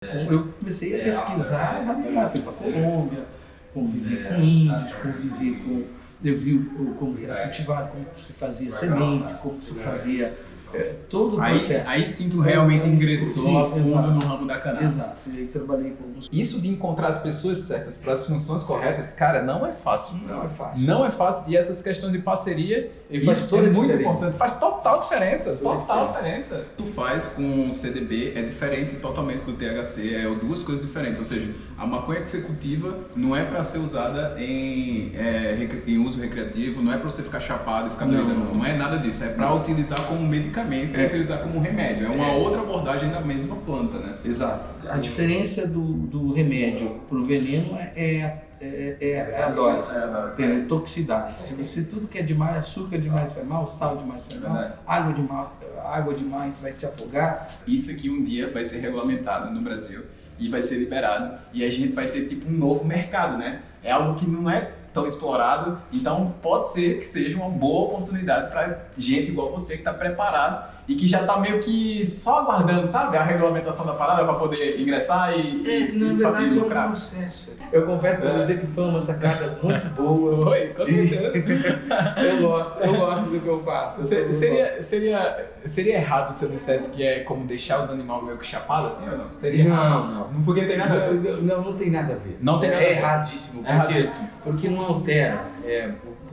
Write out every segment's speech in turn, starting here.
Eu comecei a pesquisar, fui para a Colômbia, convivi com índios, eu vi como era cultivado, como se fazia semente, como se fazia todo o processo. Aí sim tu realmente ingressou a fundo no ramo da cannabis. Exato, e aí trabalhei com alguns... Isso de encontrar as pessoas certas para as funções corretas, cara, não é fácil. Não é fácil. Não é fácil. E essas questões de parceria, E faz isso toda é a muito diferença. importante. Faz total diferença. Total diferença. Tu faz com CDB é diferente totalmente do THC, é duas coisas diferentes. Ou seja, a maconha que você cultiva não é para ser usada em uso recreativo, não é para você ficar chapado e ficar doido. Não é nada disso. É para utilizar como medicamento e utilizar como remédio. É uma outra abordagem da mesma planta, né? Exato. A diferença do remédio para o veneno é a dose, é a toxicidade. Se você tudo que é demais, açúcar demais faz mal, sal demais faz mal, água demais vai te afogar. Isso aqui um dia vai ser regulamentado no Brasil e vai ser liberado e a gente vai ter tipo um novo mercado, né? É algo que não é tão explorado, então pode ser que seja uma boa oportunidade para gente igual você que está preparado e que já está meio que só aguardando, sabe, a regulamentação da parada para poder ingressar e Na verdade é um lucrar. processo. Eu confesso para você que foi uma sacada muito boa. Foi, com certeza. Eu gosto do que eu faço. Seria errado se eu dissesse que é como deixar os animais meio que chapados assim ou não? Seria errado. Não. Porque tem nada a ver. Não tem nada a ver. Não tem nada a ver. É erradíssimo. Porque não altera.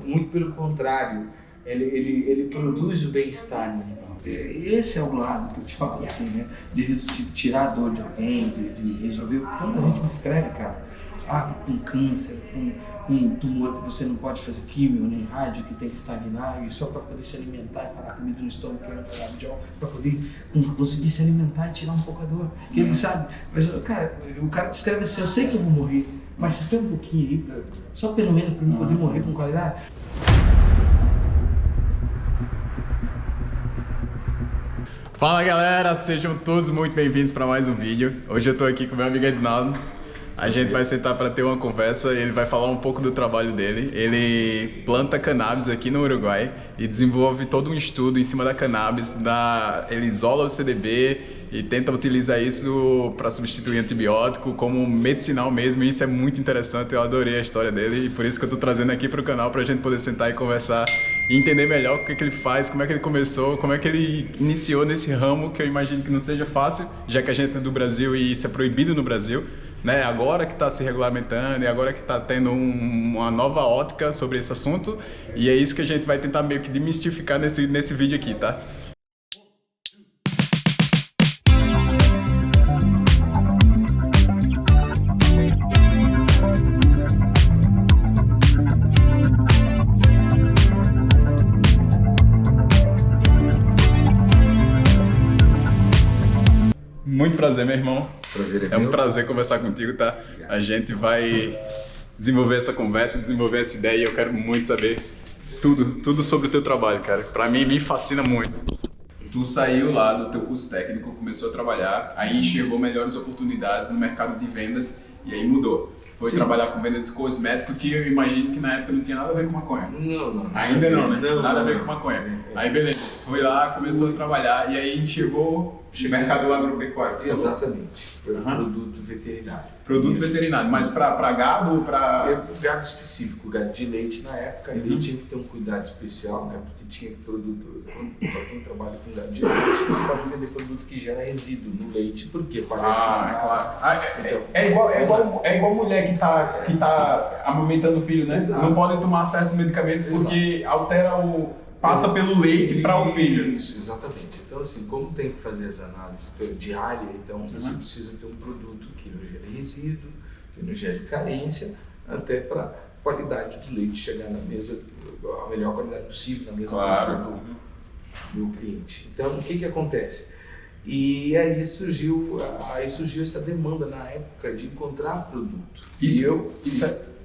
Muito pelo contrário. Ele produz o bem-estar no animal. Esse é o lado que eu te falo, assim, né? De tirar a dor de alguém, de resolver. Tanta gente me escreve, cara. Com câncer, com tumor que você não pode fazer químio nem rádio, que tem que estagnar, e só para poder se alimentar e parar a comida no estômago, que é um canabidiol, para poder conseguir se alimentar e tirar um pouco a dor. Que ele sabe. Mas, cara, o cara te escreve assim: eu sei que eu vou morrer, mas você tem um pouquinho aí, só pelo menos para eu poder morrer com qualidade. Fala galera, sejam todos muito bem-vindos para mais um vídeo. Hoje eu estou aqui com meu amigo Edinaldo. A gente vai sentar para ter uma conversa e ele vai falar um pouco do trabalho dele. Ele planta cannabis aqui no Uruguai e desenvolve todo um estudo em cima da cannabis. Ele isola o CDB e tenta utilizar isso para substituir antibiótico como medicinal mesmo. E isso é muito interessante, eu adorei a história dele e por isso que eu estou trazendo aqui para o canal para a gente poder sentar e conversar e entender melhor o que ele faz, como é que ele começou, como é que ele iniciou nesse ramo, que eu imagino que não seja fácil, já que a gente é do Brasil e isso é proibido no Brasil, né? Agora que está se regulamentando e agora que está tendo uma nova ótica sobre esse assunto, e é isso que a gente vai tentar meio que demistificar nesse vídeo aqui, tá? Muito prazer, meu irmão. Prazer É um prazer conversar contigo, tá? Obrigado. A gente vai desenvolver essa conversa, desenvolver essa ideia e eu quero muito saber tudo sobre o teu trabalho, cara. Pra mim, me fascina muito. Tu saiu lá do teu curso técnico, começou a trabalhar, aí enxergou melhores oportunidades no mercado de vendas e aí mudou. Foi trabalhar com venda de cosméticos, que eu imagino que na época não tinha nada a ver com maconha. Não. Ainda não, né? Não, nada a ver com maconha. Aí beleza, foi lá, começou a trabalhar e aí enxergou o mercado agropecuário. Exatamente. Foi um produto veterinário. Produto veterinário, mas para gado ou para... Gado específico, gado de leite na época, ele tinha que ter um cuidado especial, né? Porque tinha que produto, para quem trabalha com gado de leite, você pode vender produto que gera resíduo no leite, por quê? Claro. É igual mulher que tá amamentando o filho, né? Exato. Não podem tomar certos medicamentos porque altera passa pelo leite para o filho. Isso, exatamente. Então, assim, como tem que fazer as análises diárias, então você precisa ter um produto que não gere resíduo, que não gere carência, até para a qualidade do leite chegar na mesa, a melhor qualidade possível na mesa do cliente. Então, o que acontece? E aí surgiu essa demanda na época de encontrar produto.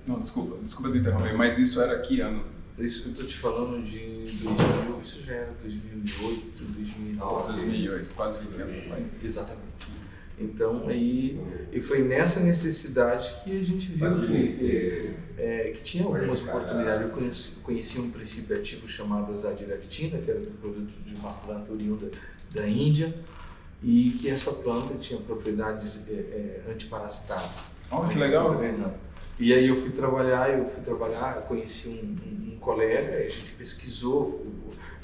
Não, desculpa te interromper, mas isso era que ano? Isso que eu estou te falando de 2000, isso já era 2008, 2009. 2008, quase 20 anos atrás. Exatamente. Então, e foi nessa necessidade que a gente viu que tinha algumas oportunidades. Eu conheci um princípio ativo chamado azadiractina, que era um produto de uma planta oriunda da Índia, e que essa planta tinha propriedades antiparasitárias. Oh, que legal! E aí eu fui trabalhar, conheci um colega, a gente pesquisou,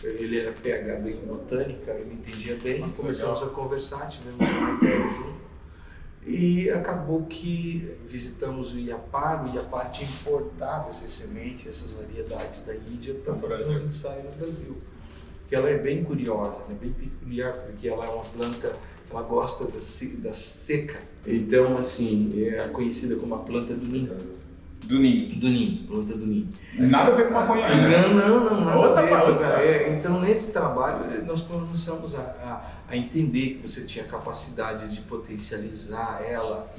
ele era PhD em botânica, ele entendia bem, começamos a conversar, tivemos uma ideia junto. E acabou que visitamos o Iapar tinha importado essas sementes, essas variedades da Índia para fazer uns ensaios no Brasil. Porque ela é bem curiosa, é bem peculiar, porque ela é uma planta, ela gosta da seca. Então, assim, é conhecida como a planta do ninho. Do ninho. Do ninho, planta do ninho. Nada a ver com maconha ainda. Não, nada a ver. Outra então, nesse trabalho, nós começamos a entender que você tinha capacidade de potencializar ela.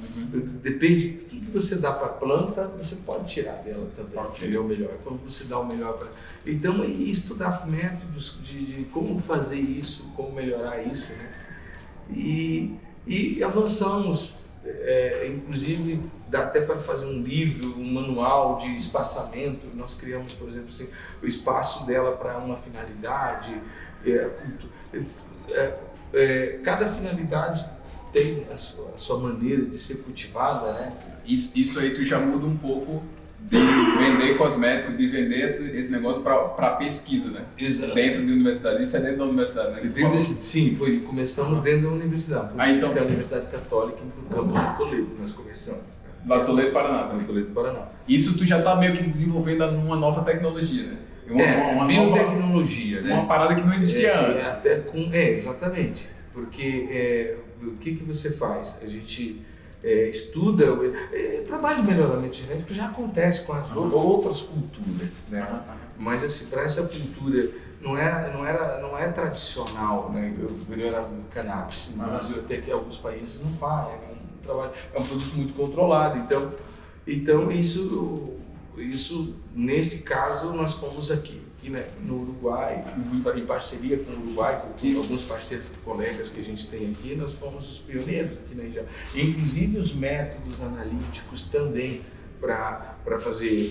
Depende de tudo que você dá para a planta, você pode tirar dela também. O melhor. Quando você dá o melhor para. Então, estudar métodos de como fazer isso, como melhorar isso, né? E avançamos, inclusive dá até para fazer um livro, um manual de espaçamento. Nós criamos, por exemplo, assim, o espaço dela para uma finalidade. Cada finalidade tem a sua maneira de ser cultivada, né? Isso aí tu já muda um pouco de vender cosmético, de vender esse negócio para pesquisa, né? Exato. Dentro da universidade. Isso é dentro da universidade, né? Sim, começamos dentro da universidade. Então, que é a Universidade Católica em Campos de Toledo, nós começamos. Lá Toledo, Paraná. Toledo, Paraná. Isso tu já tá meio que desenvolvendo uma nova tecnologia, né? Uma biotecnologia, né? Uma parada que não existia antes. Exatamente. Porque o que você faz? A gente estuda, trabalho de melhoramento genético já acontece com as outras culturas, né? Mas assim, para essa cultura não é tradicional, né? Melhorar cannabis, mas até que alguns países não fazem, é um produto muito controlado, então isso nesse caso nós fomos aqui né, no Uruguai, em parceria com o Uruguai, com alguns parceiros, colegas que a gente tem aqui, nós fomos os pioneiros aqui na região. Inclusive os métodos analíticos também para fazer,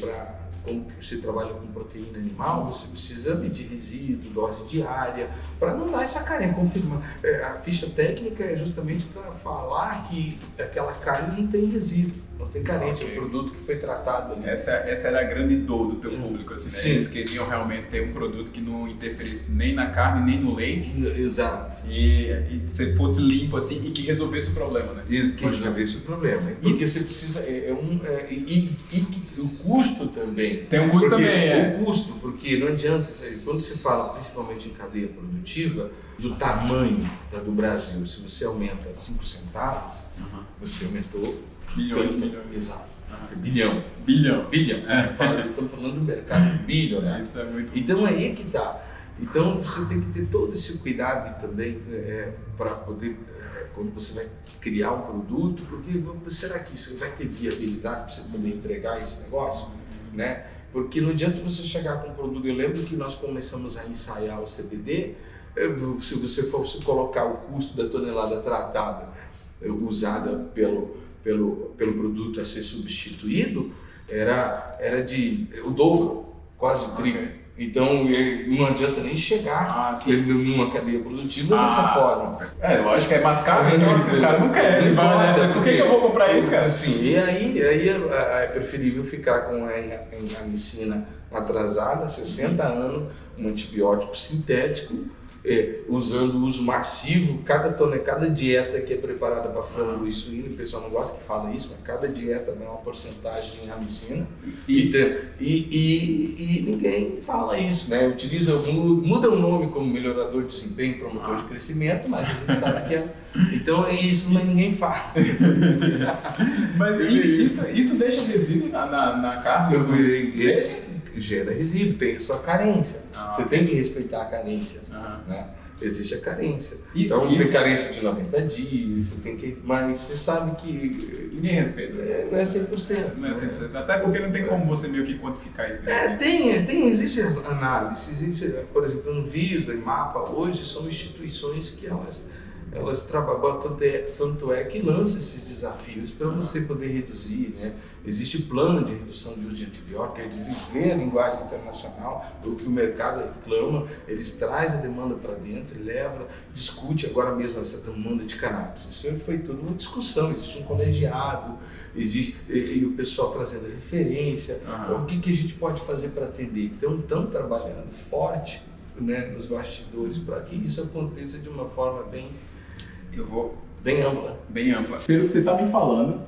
como você trabalha com proteína animal, você precisa medir resíduo, dose diária, para não dar essa carência, confirmar. A ficha técnica é justamente para falar que aquela carne não tem resíduo, não tem carência, é um produto que foi tratado ali. Essa era a grande dor do teu público, assim, né? Sim. Eles queriam realmente ter um produto que não interferisse nem na carne, nem no leite. Exato. E se fosse limpo, assim, e que resolvesse o problema, né? Que resolvesse o problema. Porque você precisa... o custo também. Tem um custo também, O custo, porque não adianta... Quando se fala, principalmente em cadeia produtiva, do tamanho do Brasil, se você aumenta 5 centavos, você aumentou... Milhões. Exato. Bilhão. Estamos falando do mercado bilhão, né? Isso é muito então aí que tá. Então você tem que ter todo esse cuidado também para poder, quando você vai criar um produto, porque será que você vai ter viabilidade para você poder entregar esse negócio, né? Porque não adianta você chegar com um produto. Eu lembro que nós começamos a ensaiar o CBD, se você fosse colocar o custo da tonelada tratada usada pelo produto a ser substituído, era de o dobro, quase o triplo. Então não adianta nem chegar numa cadeia produtiva dessa forma. Lógico, é mais caro, então se o cara não quer, ele vai, né? Por que eu vou comprar isso, cara? Sim, e aí é preferível ficar com a amicina atrasada, 60 anos, um antibiótico sintético, usando o uso massivo, cada dieta que é preparada para frango e suíno, o pessoal não gosta que fala isso, mas cada dieta é uma porcentagem de amicina e ninguém fala isso, né? Muda o nome como melhorador de desempenho, promotor de crescimento, mas a gente sabe que então isso, mas ninguém fala. Mas isso deixa resíduo na carne? Gera resíduo, tem a sua carência. Você tem que respeitar a carência. Né? Existe a carência. Tem carência de 90 dias, você tem que, mas você sabe que... Ninguém respeita. Não é 100%. Não é 100%. Até porque não tem como você meio que quantificar isso. Existe análise. Por exemplo, Anvisa e MAPA hoje são instituições que elas elas trabalham, tanto é que lança esses desafios para você poder reduzir, né? Existe plano de redução de uso de antibiótico, eles desenvolvem a linguagem internacional, o que o mercado reclama, eles trazem a demanda para dentro, leva, discute agora mesmo essa demanda de cannabis. Isso foi toda uma discussão, existe um colegiado, existe e o pessoal trazendo referência, o que a gente pode fazer para atender. Então, estamos trabalhando forte, né, nos bastidores para que isso aconteça de uma forma bem ampla. Bem ampla. Pelo que você está me falando,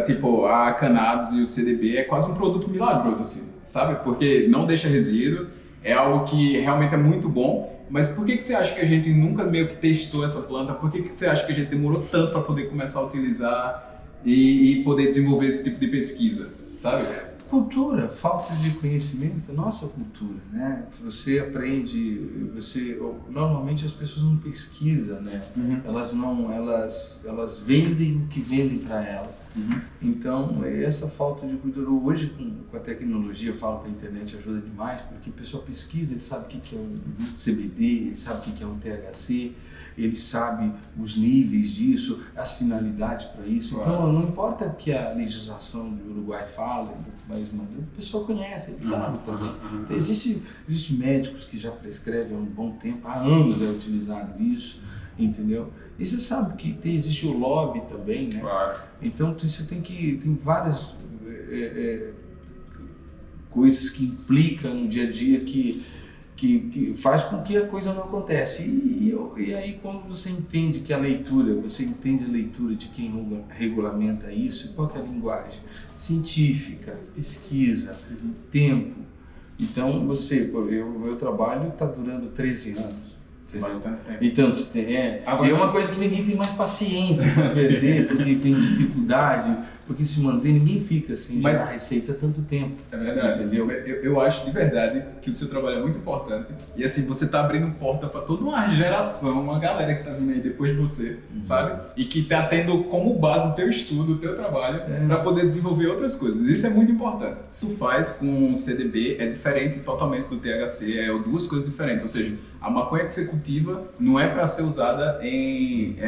tipo, a cannabis e o CBD é quase um produto milagroso, assim, sabe? Porque não deixa resíduo, é algo que realmente é muito bom, mas por que você acha que a gente nunca meio que testou essa planta? Por que você acha que a gente demorou tanto para poder começar a utilizar e poder desenvolver esse tipo de pesquisa, sabe? Cultura, falta de conhecimento, nossa cultura, né? Você aprende, normalmente as pessoas não pesquisam, né? Elas vendem o que vendem para ela. Então, essa falta de cultura, hoje com a tecnologia, eu falo que a internet ajuda demais, porque a pessoa pesquisa, ele sabe o que é um CBD, ele sabe o que é um THC, ele sabe os níveis disso, as finalidades para isso. Então, não importa o que a legislação do Uruguai fala, mas a pessoa conhece, ele sabe também. Então, existe médicos que já prescrevem há um bom tempo, há anos é utilizado isso, entendeu? E você sabe que existe o lobby também, né? Claro. Então, você tem várias coisas que implicam no dia a dia que faz com que a coisa não acontece. E aí, quando você entende que você entende a leitura de quem regulamenta isso, qual que é a linguagem? Científica, pesquisa, tempo. Então, o meu trabalho está durando 13 anos. Bastante tempo. Então, é uma coisa que ninguém tem mais paciência para perder, porque tem dificuldade, porque se mantém, ninguém fica sem gerar receita tanto tempo. É verdade, entendeu? Eu acho de verdade que o seu trabalho é muito importante e assim, você está abrindo porta para toda uma geração, uma galera que está vindo aí depois de você, sabe? E que está tendo como base o teu estudo, o teu trabalho, para poder desenvolver outras coisas. Isso é muito importante. O que tu faz com o CBD é diferente totalmente do THC, é duas coisas diferentes, ou seja, a maconha que você cultiva não é para ser usada em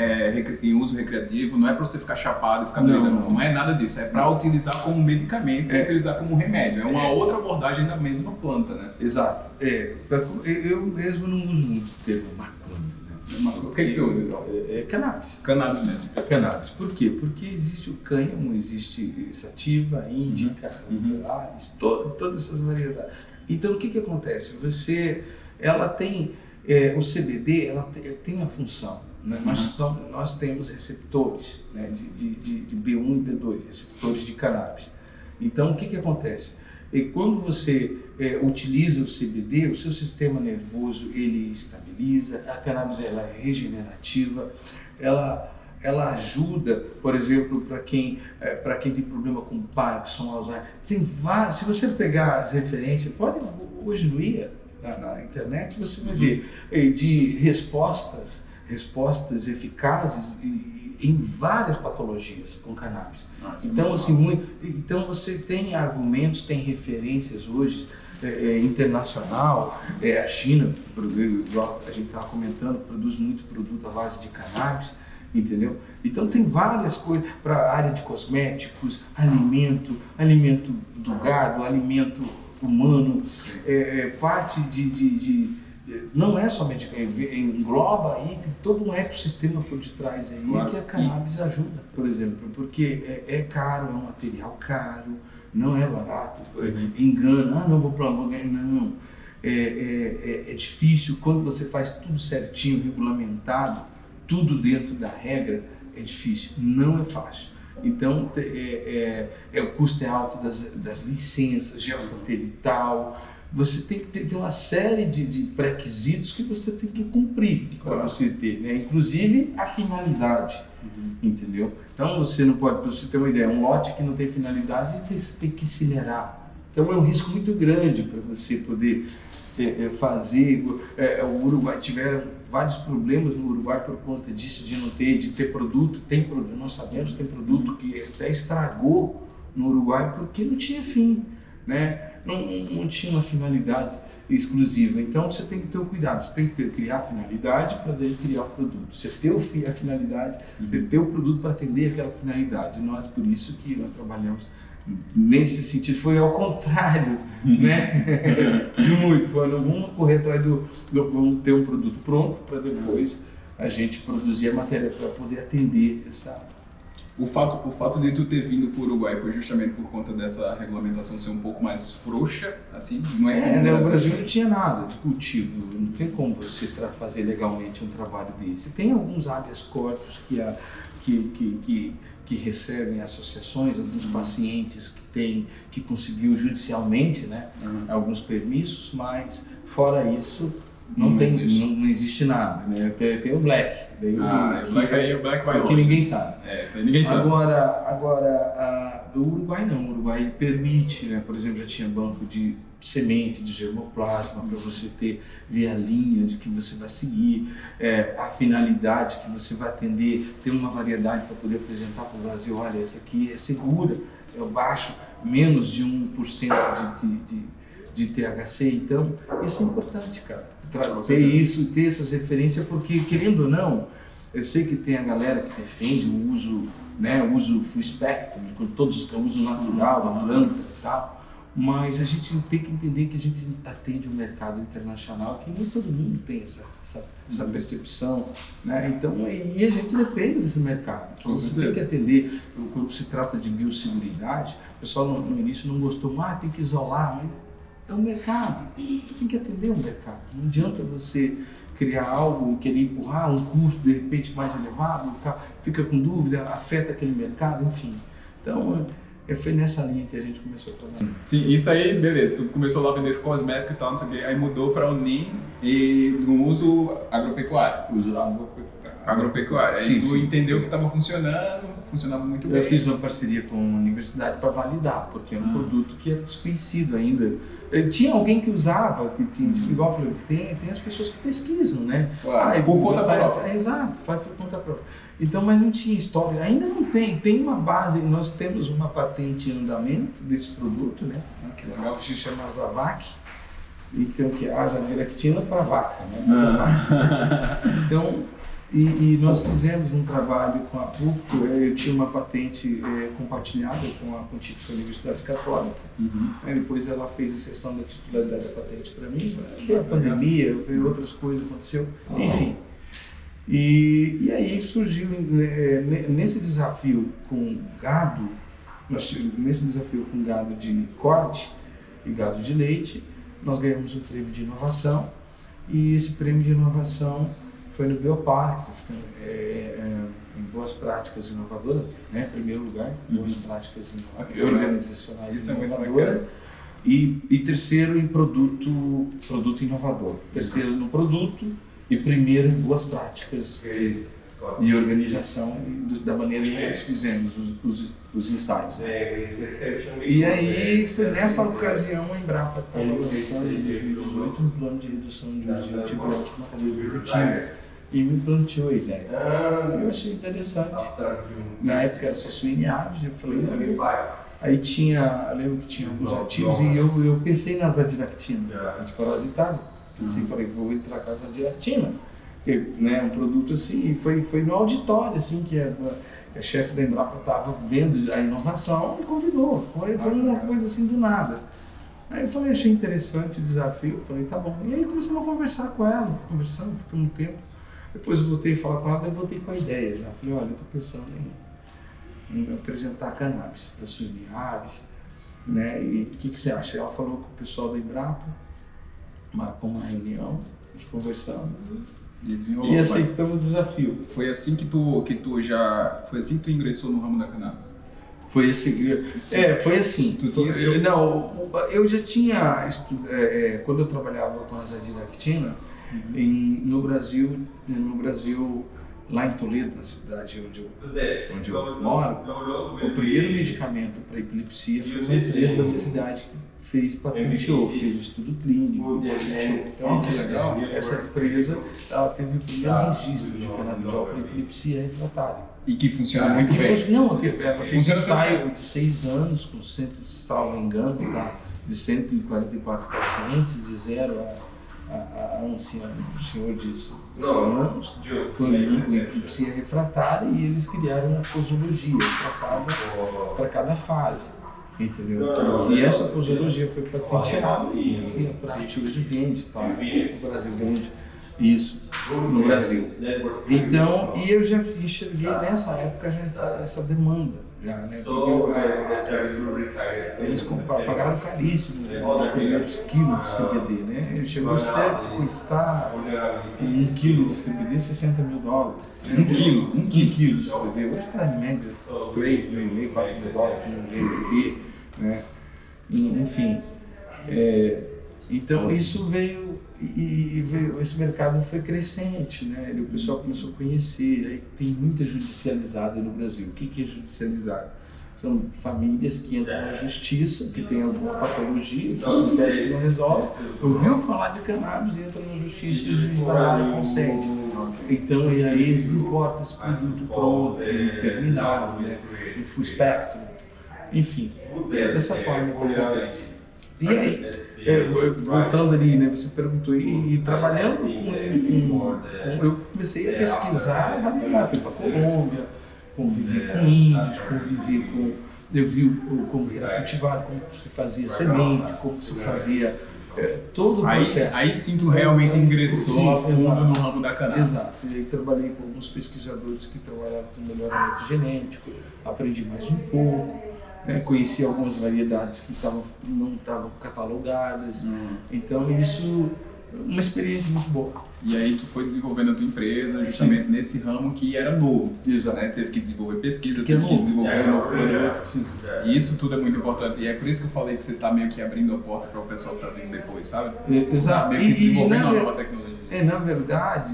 uso recreativo, não é para você ficar chapado e ficar doido, não é nada disso, é para utilizar como medicamento, utilizar como remédio, é uma outra abordagem da mesma planta, né? Exato, eu mesmo não uso muito o termo maconha, né? O que você usa então? Cannabis. Cannabis mesmo. Cannabis, por quê? Porque existe o cânhamo, existe sativa, índica, todas essas variedades. Então o que acontece? Ela tem, o CBD, ela tem a função, né? Nós temos receptores, né, de B1 e B2, receptores de cannabis. Então, o que acontece? Quando você utiliza o CBD, o seu sistema nervoso ele estabiliza, a cannabis ela é regenerativa, ela ajuda, por exemplo, para quem tem problema com Parkinson, Alzheimer. Se você pegar as referências, hoje no IA, na internet, você vai ver de respostas eficazes em várias patologias com cannabis. Então, então você tem argumentos, tem referências hoje internacional, a China, igual a gente estava comentando, produz muito produto à base de cannabis, entendeu? Então tem várias coisas para a área de cosméticos, alimento do gado, alimento humano, parte não é somente engloba aí, tem todo um ecossistema por detrás aí que a cannabis ajuda, por exemplo, porque é caro, é um material caro, não é barato, engana, não vou ganhar, não. É difícil quando você faz tudo certinho, regulamentado, tudo dentro da regra, é difícil, não é fácil. Então, o custo é alto das licenças, geossatelital. Você tem que ter uma série de pré-requisitos que você tem que cumprir para você ter, né? Inclusive a finalidade, entendeu? Então, você não pode, para você ter uma ideia, um lote que não tem finalidade, você tem que acelerar. Então, é um risco muito grande para você poder fazer. O Uruguai tiveram vários problemas no Uruguai por conta disso, de ter produto. Nós sabemos que tem produto que até estragou no Uruguai porque não tinha fim. né? Não tinha uma finalidade exclusiva. Então você tem que ter o cuidado, você tem que criar a finalidade para daí criar o produto. Você ter a finalidade, ter o produto para atender aquela finalidade. Nós, por isso que nós trabalhamos nesse sentido, foi ao contrário, né? De muito, foi, não vamos correr atrás vamos ter um produto pronto para depois a gente produzir a matéria para poder atender essa... O fato de tu ter vindo para o Uruguai foi justamente por conta dessa regulamentação ser um pouco mais frouxa, assim? Não é né? O Brasil não tinha nada de cultivo, não tem como você fazer legalmente um trabalho desse. Tem alguns habeas corpus que recebem associações, alguns pacientes que conseguiu judicialmente, né? Alguns permissos, mas fora isso não existe nada, né? Tem o Black. O Black vai longe. Que ninguém sabe. Isso aí ninguém sabe. Agora o Uruguai não, o Uruguai permite, né? Por exemplo, já tinha banco de semente, de germoplasma, para você ver a linha de que você vai seguir, a finalidade que você vai atender, ter uma variedade para poder apresentar para o Brasil. Olha, essa aqui é segura, eu baixo menos de 1% de THC, então isso é importante, cara. Ter essas referências, porque querendo ou não, eu sei que tem a galera que defende o uso, né, o uso full spectrum, com todos o uso natural da planta e tal, mas a gente tem que entender que a gente atende um mercado internacional que nem todo mundo tem essa percepção, né? Então, e a gente depende desse mercado. Então, você tem que atender, quando se trata de biosseguridade, o pessoal no início não gostou, tem que isolar, mas é um mercado, você tem que atender o mercado. Não adianta você criar algo e querer empurrar um custo de repente mais elevado, fica com dúvida, afeta aquele mercado, enfim. Então, foi nessa linha que a gente começou a trabalhar. Sim, isso aí, beleza. Tu começou lá a vender esse cosmético e tal, não sei o quê, aí mudou para o NIM e no uso agropecuário. Agropecuária. Aí tu entendeu que estava funcionava muito bem. Eu fiz uma parceria com a universidade para validar, porque é um produto que é desconhecido ainda. Tinha alguém que usava, que tinha, igual eu falei, tem as pessoas que pesquisam, né? Claro, por conta própria. Exato, faz por conta própria. Então, mas não tinha história, ainda não tem uma base, nós temos uma patente em andamento desse produto, né? Que legal, que se chama Azavac. Então, que é azadirectina para vaca, né? Azavac. Então, e nós fizemos um trabalho com a PUC, eu tinha uma patente compartilhada com a Pontífica Universidade Católica. Aí depois ela fez a cessão da titularidade da patente para mim, veio a pandemia, veio outras coisas, aconteceu, enfim. E aí surgiu, nesse desafio com gado, de corte e gado de leite, nós ganhamos um prêmio de inovação, e esse prêmio de inovação foi no Bioparque, em boas práticas inovadoras, né? Em primeiro lugar, boas práticas organizacionais inovadoras, e terceiro em produto inovador. Terceiro no produto e primeiro em boas práticas de organização da maneira que nós fizemos os ensaios. E aí foi nessa ocasião a Embrapa estava lançando em 2018 um plano de redução de uso de antibiótico na cadeia produtiva. E me planteou a ideia. Eu achei interessante. Na época era só suína aves, eu falei, aí eu lembro que tinha alguns ativos e eu pensei na azadiractina, antiparasitária. Falei, vou entrar com a azadiractina, que é um produto assim, e foi no auditório, assim, que a chefe da Embrapa estava vendo a inovação e convidou. Foi uma coisa assim do nada. Aí eu falei, achei interessante o desafio, falei, tá bom. E aí começamos a conversar com ela, ficamos um tempo. Depois eu voltei a falar com ela, eu voltei com a ideia já. Falei, olha, eu estou pensando em apresentar cannabis para suínos, né? E o que você acha? Ela falou com o pessoal da Embrapa, marcou uma reunião, nós conversamos e aceitamos o desafio. Foi assim que tu ingressou no ramo da cannabis? Foi assim. Eu já tinha quando eu trabalhava com a azadiractina, no Brasil, lá em Toledo, na cidade onde eu moro, o primeiro medicamento para epilepsia foi uma empresa da cidade que patenteou, fez um estudo clínico, então, que legal. Essa empresa ela teve o primeiro registro de canabidiol para epilepsia refratária. E que funciona muito bem. Ela fez um ensaio de 6 anos, com salvo engano, de 144 pacientes, de 0 a ancião, o senhor de 100 anos, foi epilepsia refratária, e eles criaram uma posologia para cada fase, entendeu? E essa posologia foi patenteada e a Prat hoje vende, tá? O Brasil vende isso no Brasil. Então, e eu já enxerguei nessa época já essa demanda. Já, né? Eles pagaram caríssimo os primeiros quilos de CBD, né? Chegou a custar um quilo de CBD $60 mil. Um quilo de CBD. Hoje está em média $3 mil, $4 mil com CBD, né? Enfim, então isso veio esse mercado foi crescente, né? E o pessoal começou a conhecer. Aí tem muita judicializada no Brasil. O que é judicializado? São famílias que entram na justiça, que tem alguma patologia, que o sintético não resolve. Ouviu falar de cannabis, entra na justiça e o juiz vai lá e consegue. Então, e aí eles importam esse produto pronto, terminado, né? Em full spectrum. Enfim, é dessa forma que acontece. E aí, voltando ali, né, você perguntou, e trabalhando eu comecei a pesquisar, fui para a Colômbia, convivi com índios, eu vi como era cultivado, como se fazia semente, como se fazia todo o processo. Aí sim tu realmente ingressou a fundo no ramo da cannabis. Exato, e aí trabalhei com alguns pesquisadores que trabalhavam com melhoramento genético, aprendi mais um pouco. Conheci algumas variedades que não estavam catalogadas, então isso uma experiência muito boa. E aí tu foi desenvolvendo a tua empresa justamente nesse ramo que era novo. Exato. Né? Teve que desenvolver pesquisa, teve que desenvolver um novo produto. Sim. E isso tudo é muito importante. E é por isso que eu falei que você está meio que abrindo a porta para o pessoal que está vindo depois, sabe? Exato. Meio que desenvolvendo uma nova tecnologia. Na verdade,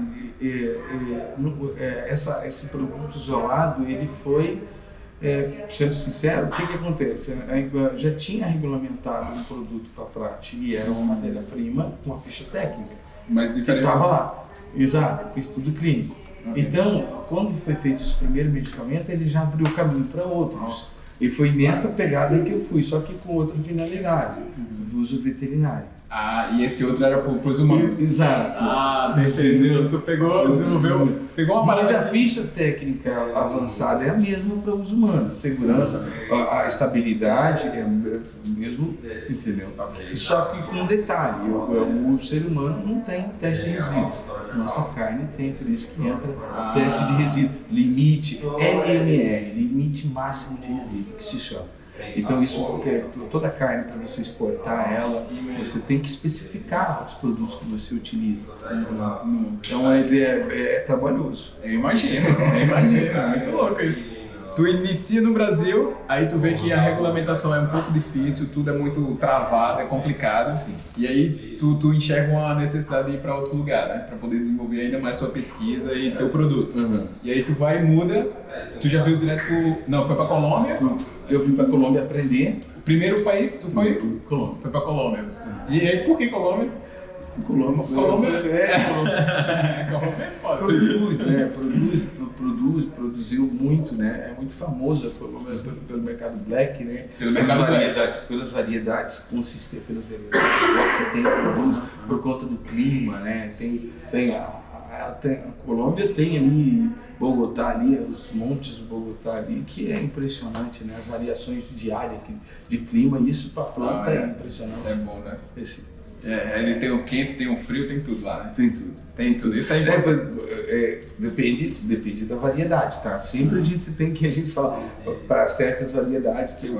esse produto isolado, ele foi... sendo sincero, o que acontece? Já tinha regulamentado um produto para Prat e era uma matéria-prima com uma ficha técnica. Mas diferente. Estava lá, exato, com estudo clínico. Então, quando foi feito esse primeiro medicamento, ele já abriu o caminho para outros. E foi nessa pegada que eu fui, só que com outra finalidade, do uso veterinário. E esse outro era para os humanos. Exato. Entendeu? Tu desenvolveu uma Mas parada. a ficha técnica avançada é a mesma para os humanos. Segurança, a estabilidade é mesmo, entendeu? Okay. Só que com um detalhe, o ser humano não tem teste de resíduo. Nossa carne tem, por isso que entra teste de resíduo. Limite, LMR, limite máximo de resíduo, que se chama. Então isso, porque toda carne, para você exportar ela, você tem que especificar os produtos que você utiliza. Então ele é trabalhoso. Eu imagino, é muito louco isso. Tu inicia no Brasil, aí tu vê que a regulamentação é um pouco difícil, tudo é muito travado, é complicado, assim. E aí tu enxerga uma necessidade de ir para outro lugar, né? Para poder desenvolver ainda mais tua pesquisa e teu produto. E aí tu vai e muda, tu já veio direto foi para Colômbia? Eu fui para Colômbia aprender. O primeiro país tu foi? Colômbia. Foi para Colômbia. E aí por que Colômbia? Colômbia é foda. Produziu muito, né? É muito famoso a Colômbia pelo mercado black, né? Pelas variedades consistentes, pelas variedades que tem, por conta do clima, né? A Colômbia tem ali Bogotá ali, os montes de Bogotá ali, que é impressionante, né? As variações diárias de clima, isso para a planta é impressionante. É bom, né? Ele tem o quente, tem o frio, tem tudo lá, né? Tem tudo. Isso aí depende da variedade, tá? Sempre a gente fala para certas variedades que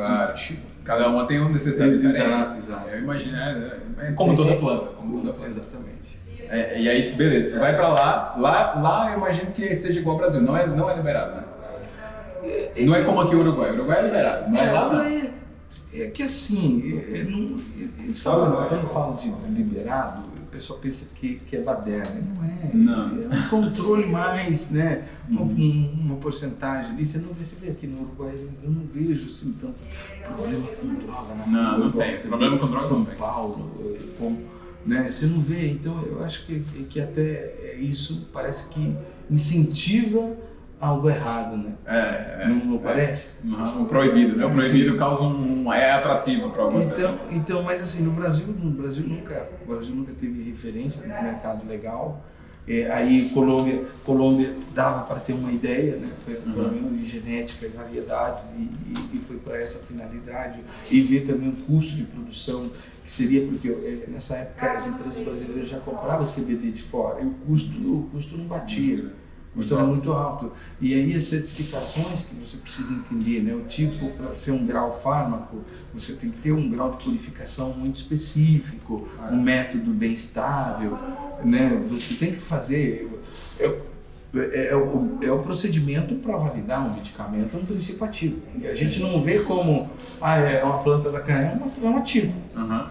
cada uma tem uma necessidade diferente. Exato. Eu imagino, é como toda planta. Exatamente. E aí, beleza, tu vai pra lá eu imagino que seja igual ao Brasil, não é liberado, né? Não é como aqui o Uruguai é liberado, não é lá não. É que assim, eles falam, quando falam de liberado, o pessoal pensa que é baderna, não é. É um controle mais, né? Uma porcentagem ali. Você vê aqui no Uruguai, eu não vejo assim tanto problema com droga na rua. Não tem. Problema com droga São Paulo, né? Você não vê, então eu acho que até isso parece que incentiva algo errado, né? Não parece? O proibido, né? O proibido causa é atrativo para algumas pessoas. Então, mas assim, o Brasil nunca teve referência no mercado legal. Aí Colômbia dava para ter uma ideia, né? Pelo menos de genética, de variedades, e foi para essa finalidade. E ver também o custo de produção, que seria porque nessa época as empresas brasileiras já compravam CBD de fora e o custo não batia. O custo era muito alto. E aí as certificações que você precisa entender, né? O tipo, para ser um grau fármaco, você tem que ter um grau de purificação muito específico, um método bem estável, né? Você tem que fazer... É o procedimento para validar um medicamento, é um princípio ativo. A gente não vê como é uma planta da cana, é um ativo.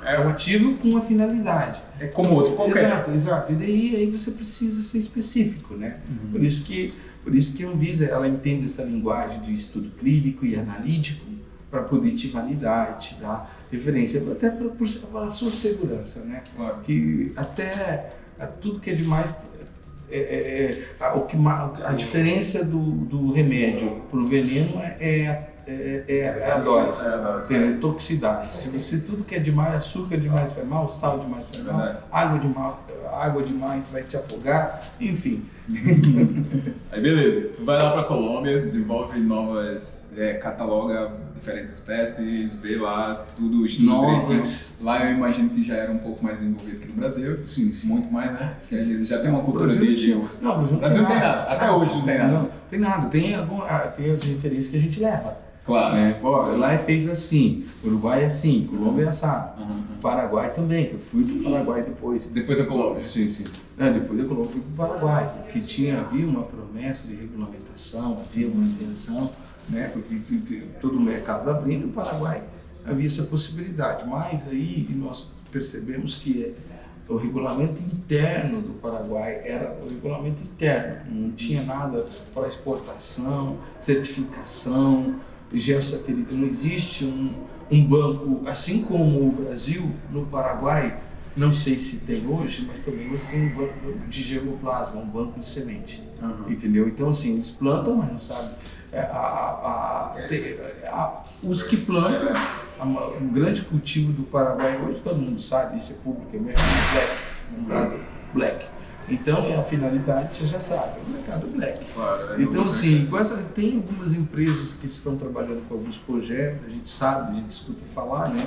É um ativo com uma finalidade. É como outro qualquer. Exato. E daí aí você precisa ser específico, né? Por isso que a Anvisa ela entende essa linguagem de estudo clínico e analítico para poder te validar, te dar referência, até para a sua segurança, né? Claro. Que até tudo que é demais... a diferença do remédio para o veneno é a dose, a toxicidade. Se você tudo que é demais, açúcar demais faz mal, sal demais faz mal, água demais vai te afogar, enfim. Aí beleza, tu vai lá para a Colômbia, desenvolve novas, cataloga diferentes espécies, vê lá tudo novas. Lá eu imagino que já era um pouco mais desenvolvido que no Brasil. Sim. Muito mais, né? Eles já tem uma cultura de... Não, o Brasil não tem nada. Até hoje não tem nada. Não tem nada. Tem as referências que a gente leva. Claro. Lá é feito assim, Uruguai é assim, Colômbia é assado. Paraguai também, que eu fui para o Paraguai depois. Depois da Colômbia? Sim. Depois da Colômbia fui para o Paraguai, porque havia uma promessa de regulamentação, havia uma intenção, né? Porque todo o mercado abrindo, o Paraguai havia essa possibilidade. Mas aí nós percebemos que o regulamento interno do Paraguai era o regulamento interno, não tinha nada para exportação, certificação, geossatélite. Não existe um banco, assim como o Brasil, no Paraguai, não sei se tem hoje, mas também você tem um banco de germoplasma, um banco de semente, entendeu? Então assim, eles plantam, mas não sabem. Os que plantam, o grande cultivo do Paraguai hoje, todo mundo sabe, isso é público, é mercado black. Então, a finalidade, você já sabe, é o mercado black. Claro, então, assim, tem algumas empresas que estão trabalhando com alguns projetos, a gente sabe, a gente escuta falar, né?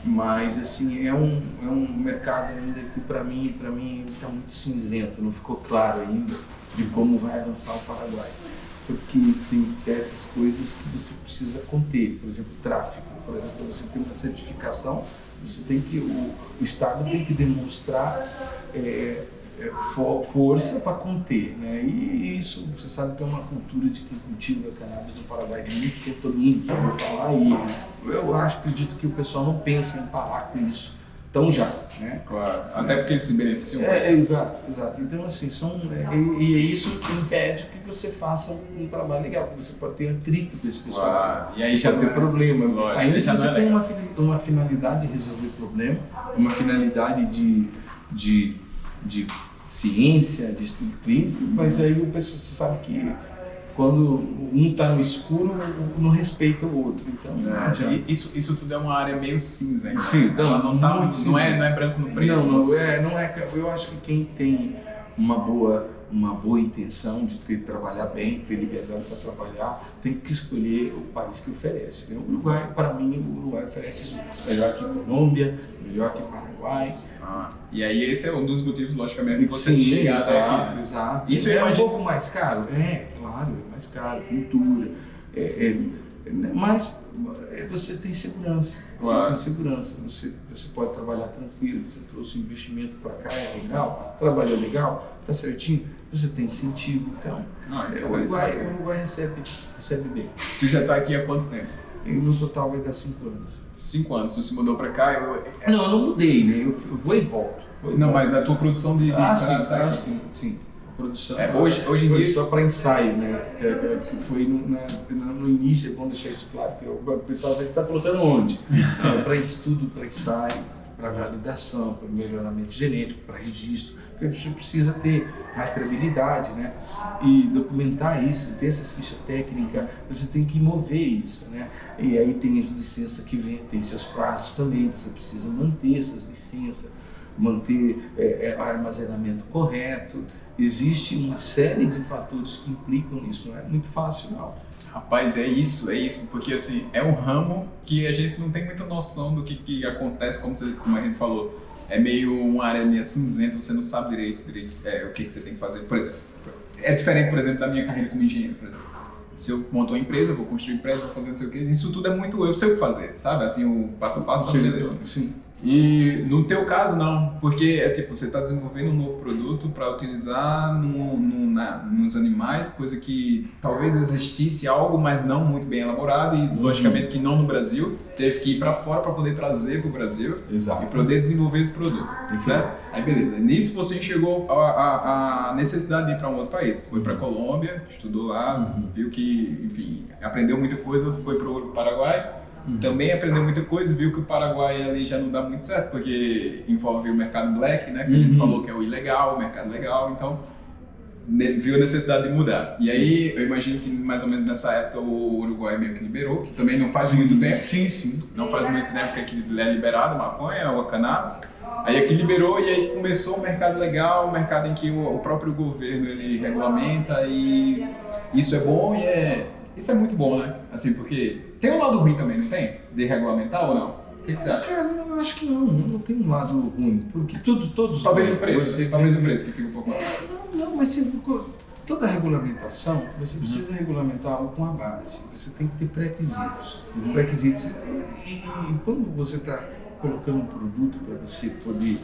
Mas, assim, é um mercado ainda que, para mim está muito cinzento, não ficou claro ainda de como vai avançar o Paraguai. Porque tem certas coisas que você precisa conter, por exemplo, tráfico. Por exemplo, para você ter uma certificação, você tem que, o Estado tem que demonstrar força para conter, né? E isso, você sabe que é uma cultura de que cultiva cannabis no Paraguai de muito tempo, todo mundo sabe falar, e eu acredito que o pessoal não pensa em parar com isso tão já, né? Claro, até porque eles se beneficiam. Exato. Então, assim, e isso impede que você faça um trabalho legal, porque você pode ter atrito desse pessoal. Claro. E aí você pode ter problema. Lógico, ainda que você tenha uma finalidade de resolver problema, uma finalidade de ciência, de estudo clínico, mas aí o pessoal, você sabe que quando um está no escuro, não respeita o outro. Então, isso tudo é uma área meio cinza ainda. Sim, então, não é branco no preto. Não é. Eu acho que quem tem uma boa intenção de trabalhar bem, ter liberdade para trabalhar, tem que escolher o país que oferece. O Uruguai, para mim, o Uruguai oferece melhor que Colômbia, melhor que Paraguai. E aí esse é um dos motivos, logicamente, que você chegar até aqui. Exato. Isso é um pouco mais caro? Claro, é mais caro, cultura. Mas você tem segurança. Claro. Você tem segurança. Você pode trabalhar tranquilo. Você trouxe investimento para cá, é legal. Trabalhou legal, tá certinho. Você tem incentivo. Então, o Uruguai recebe bem. Tu já está aqui há quanto tempo? No total vai dar 5 anos. 5 anos, tu se mudou para cá? Não, eu não mudei, né? Eu vou e volto. Mas a tua produção de sim. Produção, hoje em dia só para ensaio, né? Que foi no início, é bom deixar isso claro, que o pessoal está plantando onde? Para estudo, para ensaio, para validação, para melhoramento genético, para registro, porque a gente precisa ter rastreabilidade, né? E documentar isso, ter essas fichas técnicas, você tem que mover isso, né? E aí tem as licenças que vem, tem seus prazos também, você precisa manter essas licenças, manter o armazenamento correto. Existe uma série de fatores que implicam nisso, não é muito fácil não. Rapaz, é isso, porque assim, é um ramo que a gente não tem muita noção do que acontece, como a gente falou, é meio uma área meio cinzenta, você não sabe direito o que você tem que fazer. Por exemplo, é diferente, por exemplo, da minha carreira como engenheiro, por exemplo. Se eu monto uma empresa, vou construir um prédio, vou fazer não sei o que, isso tudo é muito eu sei o que fazer, sabe? Assim, o passo a passo, tá beleza. Sim. E no teu caso não, porque é tipo, você está desenvolvendo um novo produto para utilizar nos animais, coisa que talvez existisse algo, mas não muito bem elaborado e logicamente que não no Brasil, teve que ir para fora para poder trazer para o Brasil. Exato. E poder desenvolver esse produto, certo? Aí beleza, nisso você enxergou a necessidade de ir para um outro país, foi para Colômbia, estudou lá, viu que, enfim, aprendeu muita coisa, foi para o Paraguai. Também aprendeu muita coisa, viu que o Paraguai ali já não dá muito certo, porque envolve o mercado black, né? Que a gente falou que é o ilegal, o mercado legal, então viu a necessidade de mudar. E aí eu imagino que mais ou menos nessa época o Uruguai meio que liberou, que também não faz muito tempo. Sim. Não faz muito tempo que aqui é liberado a maconha ou a cannabis. Aí aqui liberou e aí começou o mercado legal, o mercado em que o próprio governo ele regulamenta e isso é bom e isso é muito bom, né? Assim, porque tem um lado ruim também, não tem? De regulamentar ou não? O que você acha? Cara, eu acho que não tem um lado ruim, porque todos... Talvez o preço, talvez o preço que fica um pouco mais... Não, mas toda regulamentação, você precisa regulamentar algo com a base, você tem que ter pré-requisitos. E quando você está colocando um produto para você poder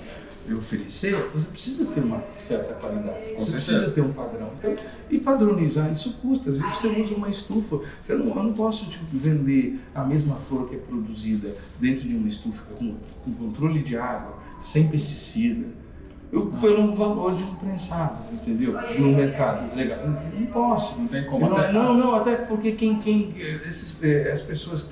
oferecer, você precisa ter uma certa qualidade, você precisa ter um padrão. Então, e padronizar isso custa. Às vezes você usa uma estufa, eu não posso vender a mesma flor que é produzida dentro de uma estufa com controle de água, sem pesticida, pelo valor de um prensado, entendeu? No mercado legal. Não posso. Não tem como até porque as pessoas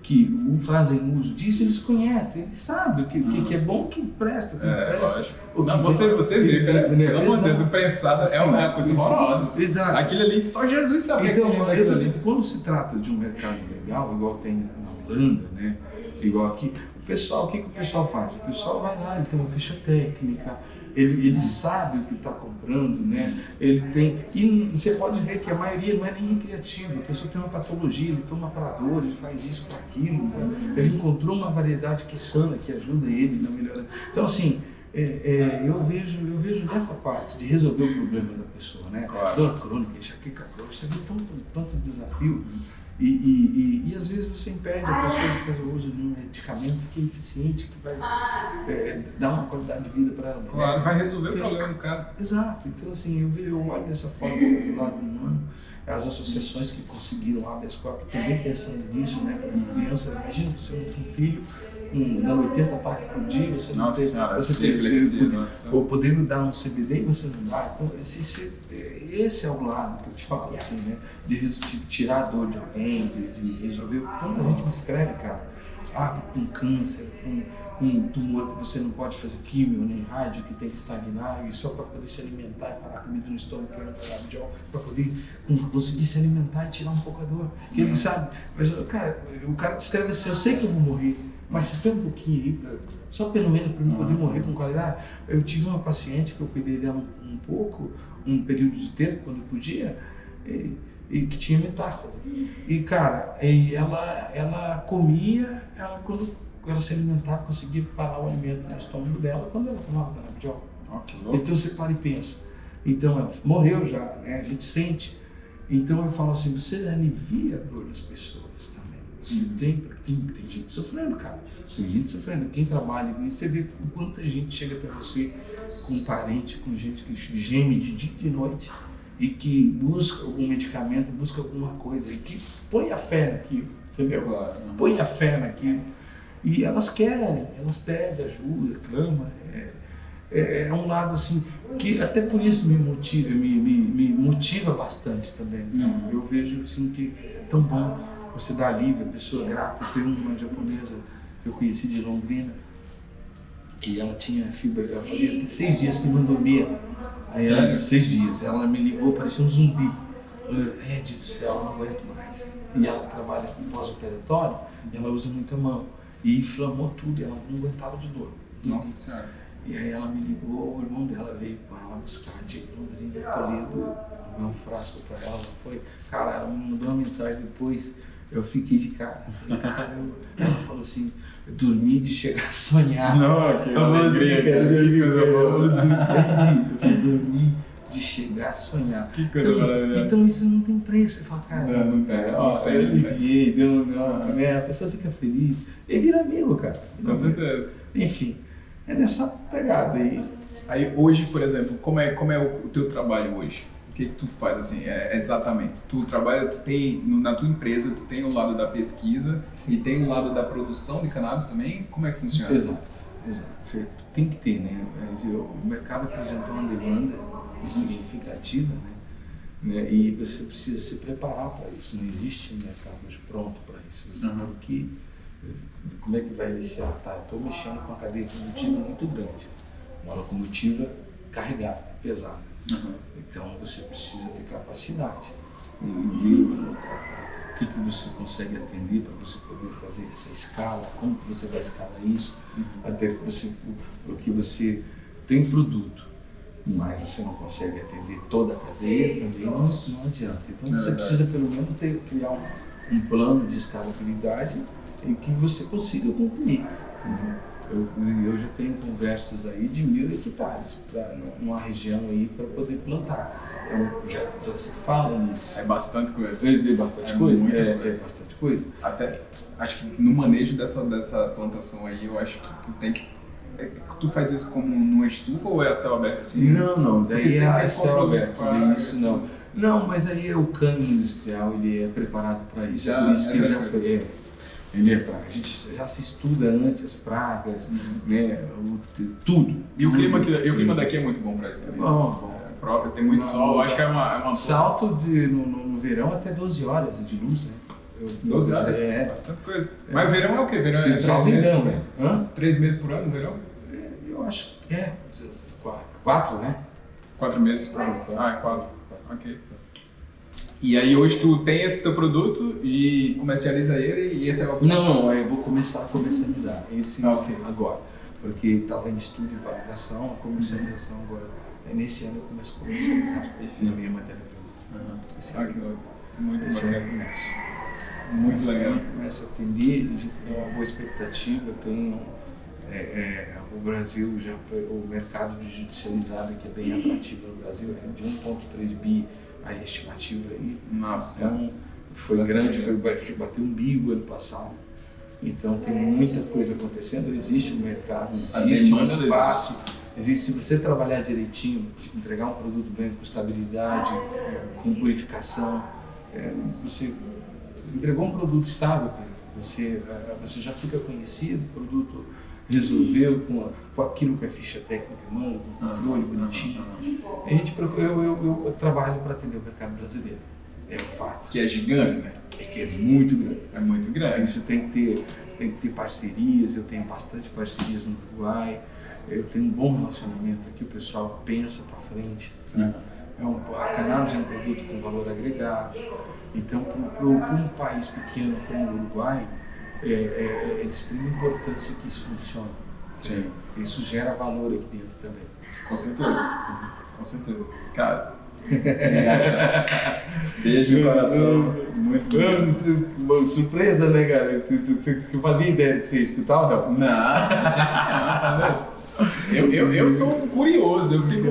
que fazem uso disso, eles conhecem, eles sabem o que é bom, o que presta, o que não presta. Lógico. Não, você vê, pelo amor de Deus, o prensado é uma coisa horrorosa. Exato. Aquilo ali, só Jesus sabia então, ali. Quando se trata de um mercado legal, igual tem na Holanda, né? Igual aqui, o que o pessoal faz? O pessoal vai lá, ele tem uma ficha técnica, ele sabe o que está comprando, né? Ele tem, e você pode ver que a maioria não é nem recreativa, a pessoa tem uma patologia, ele toma para dor, ele faz isso para aquilo, né? Ele encontrou uma variedade que sana, que ajuda ele na melhora. Então assim, eu vejo nessa parte de resolver o problema da pessoa, né? Claro. Dor crônica, enxaqueca crônica, você vê tantos desafios. E às vezes você impede a pessoa de fazer uso de um medicamento que é eficiente, que vai dar uma qualidade de vida para ela. Claro, vai resolver o problema do cara. Exato. Então, assim, eu olho dessa forma do lado humano, as associações que conseguiram o habeas corpus também pensando nisso, né? Para uma criança, imagina você tem um filho com 80 ataques por dia, você não Nossa tem, senhora, você tem epilepsia, ou podendo dar um CBD e você não dá. Então, esse é o lado que eu te falo, assim, né? De tirar a dor de alguém, de resolver. Tanta gente me escreve, cara, com câncer, com um tumor que você não pode fazer químio nem rádio, que tem que estagnar, e só para poder se alimentar e parar a comida no estômago, que é um canabidiol, para poder conseguir se alimentar e tirar um pouco a dor. Que ele sabe, mas cara, o cara te escreve assim, eu sei que eu vou morrer, mas você tem um pouquinho aí, só pelo menos para eu poder morrer com qualidade. Eu tive uma paciente que eu cuidei dela um período de tempo, quando eu podia, e que tinha metástase. E cara, ela comia, quando ela se alimentava, conseguia parar o alimento no estômago dela quando ela tomava canabidiol. Então você para e pensa. Então ela morreu já, né? A gente sente. Então eu falo assim, você alivia a dor das pessoas também. Você tem gente sofrendo, cara. Tem gente sofrendo. Quem trabalha com isso, você vê o quanto a gente chega até você com parente, com gente que geme de dia e de noite e que busca algum medicamento, busca alguma coisa e que põe a fé naquilo, entendeu? Claro. Põe a fé naquilo. E elas querem, elas pedem ajuda, clamam. É um lado assim, que até por isso me motiva bastante também. Eu vejo assim que é tão bom você dar alívio, a pessoa grata. Tem uma japonesa que eu conheci de Londrina, E ela tinha fibra, ela fazia 6 dias que não dormia. Aí ela, 6 dias, ela me ligou, parecia um zumbi. Ed do céu, não aguento mais. E ela trabalha com pós-operatório e ela usa muito a mão. E inflamou tudo, e ela não aguentava de dor. Nossa Senhora. E aí ela me ligou, o irmão dela veio com ela buscar de Londrina, Toledo, um frasco pra ela. Foi, cara, ela me mandou uma mensagem depois, eu fiquei de cara. Falei, caramba. Ela falou assim, eu dormi de chegar a sonhar. Não, que alegria, cara. Que coisa boa. Eu dormi de chegar a sonhar. Que coisa maravilhosa. Então isso não tem preço. Você fala, cara, não tem. eu aliviei, a pessoa fica feliz. E vira amigo, cara. Com certeza. Enfim, é nessa pegada aí. Aí hoje, por exemplo, como é o teu trabalho hoje? O que tu faz assim, exatamente? Tu trabalha, tu tem, na tua empresa, tu tem o lado da pesquisa e tem o lado da produção de cannabis também? Como é que funciona? Exato. Tem que ter, né? O mercado apresentou uma demanda significativa, né? E você precisa se preparar para isso. Não existe um mercado hoje pronto para isso. Você tem que... Como é que vai iniciar? Tá, eu estou mexendo com uma cadeia produtiva muito grande. Uma locomotiva carregada, pesada. Então você precisa ter capacidade e ver o que você consegue atender para você poder fazer essa escala, como que você vai escalar isso, até porque você tem produto, mas você não consegue atender toda a cadeia, também não adianta. Então você precisa pelo menos criar um plano de escalabilidade em que você consiga concluir. Eu já tenho conversas aí de 1.000 hectares numa região aí para poder plantar. Então, já se fala nisso. É bastante coisa. É bastante coisa? É bastante coisa. Até, acho que no manejo dessa plantação aí, eu acho que tu tem que... Tu faz isso como numa estufa ou é a céu aberto assim? Não, daí é céu aberto, isso não. Não, mas aí o cano industrial, ele é preparado para isso. Por isso que ele já foi... A gente já se estuda antes as pragas, né, tudo. E o clima daqui é muito bom para isso também. Bom. É próprio, tem muito sol, acho que é uma... Salto no verão até 12 horas de luz, né? 12 horas? É. Bastante coisa. Mas verão é o quê? Verão é 3 meses? Né? 3 meses por ano, verão? Eu acho que 4, né? 4 meses por ano. 4. Ok. E aí hoje tu tem esse teu produto e comercializa ele e esse é o... Não, eu vou começar a comercializar esse agora, porque estava em estudo e validação, a comercialização agora. Nesse ano eu começo a comercializar na minha matéria-prima. Que legal. Muito esse bacana. ano eu começo. Muito legal. Começa a atender, a gente tem uma boa expectativa, o Brasil já foi o mercado de judicializado que é bem atrativo no Brasil, é de 1,3 bi a estimativa aí. Nossa. Então foi grande, bateu um bico ano passado. Então tem muita coisa acontecendo, existe um mercado, existe um espaço. Existe, se você trabalhar direitinho, entregar um produto bem com estabilidade, com purificação, você entregou um produto estável, você já fica conhecido, o produto resolveu com aquilo que a ficha técnica manda, com controle bonitinho. Eu trabalho para atender o mercado brasileiro, é um fato. Que é gigante, né? Que é muito grande. É muito grande. Aí você tem que ter parcerias, eu tenho bastante parcerias no Uruguai, eu tenho um bom relacionamento aqui, o pessoal pensa para frente. A cannabis é um produto com valor agregado, então para um país pequeno como o Uruguai, é de extrema importância que isso funcione. Sim. Isso gera valor aqui dentro também. Com certeza. Com certeza. Cara, beijo no coração. Muito bom. Surpresa, né, cara? Você fazia ideia que você ia escutar ou não? Não, tá vendo? Eu sou curioso, eu fico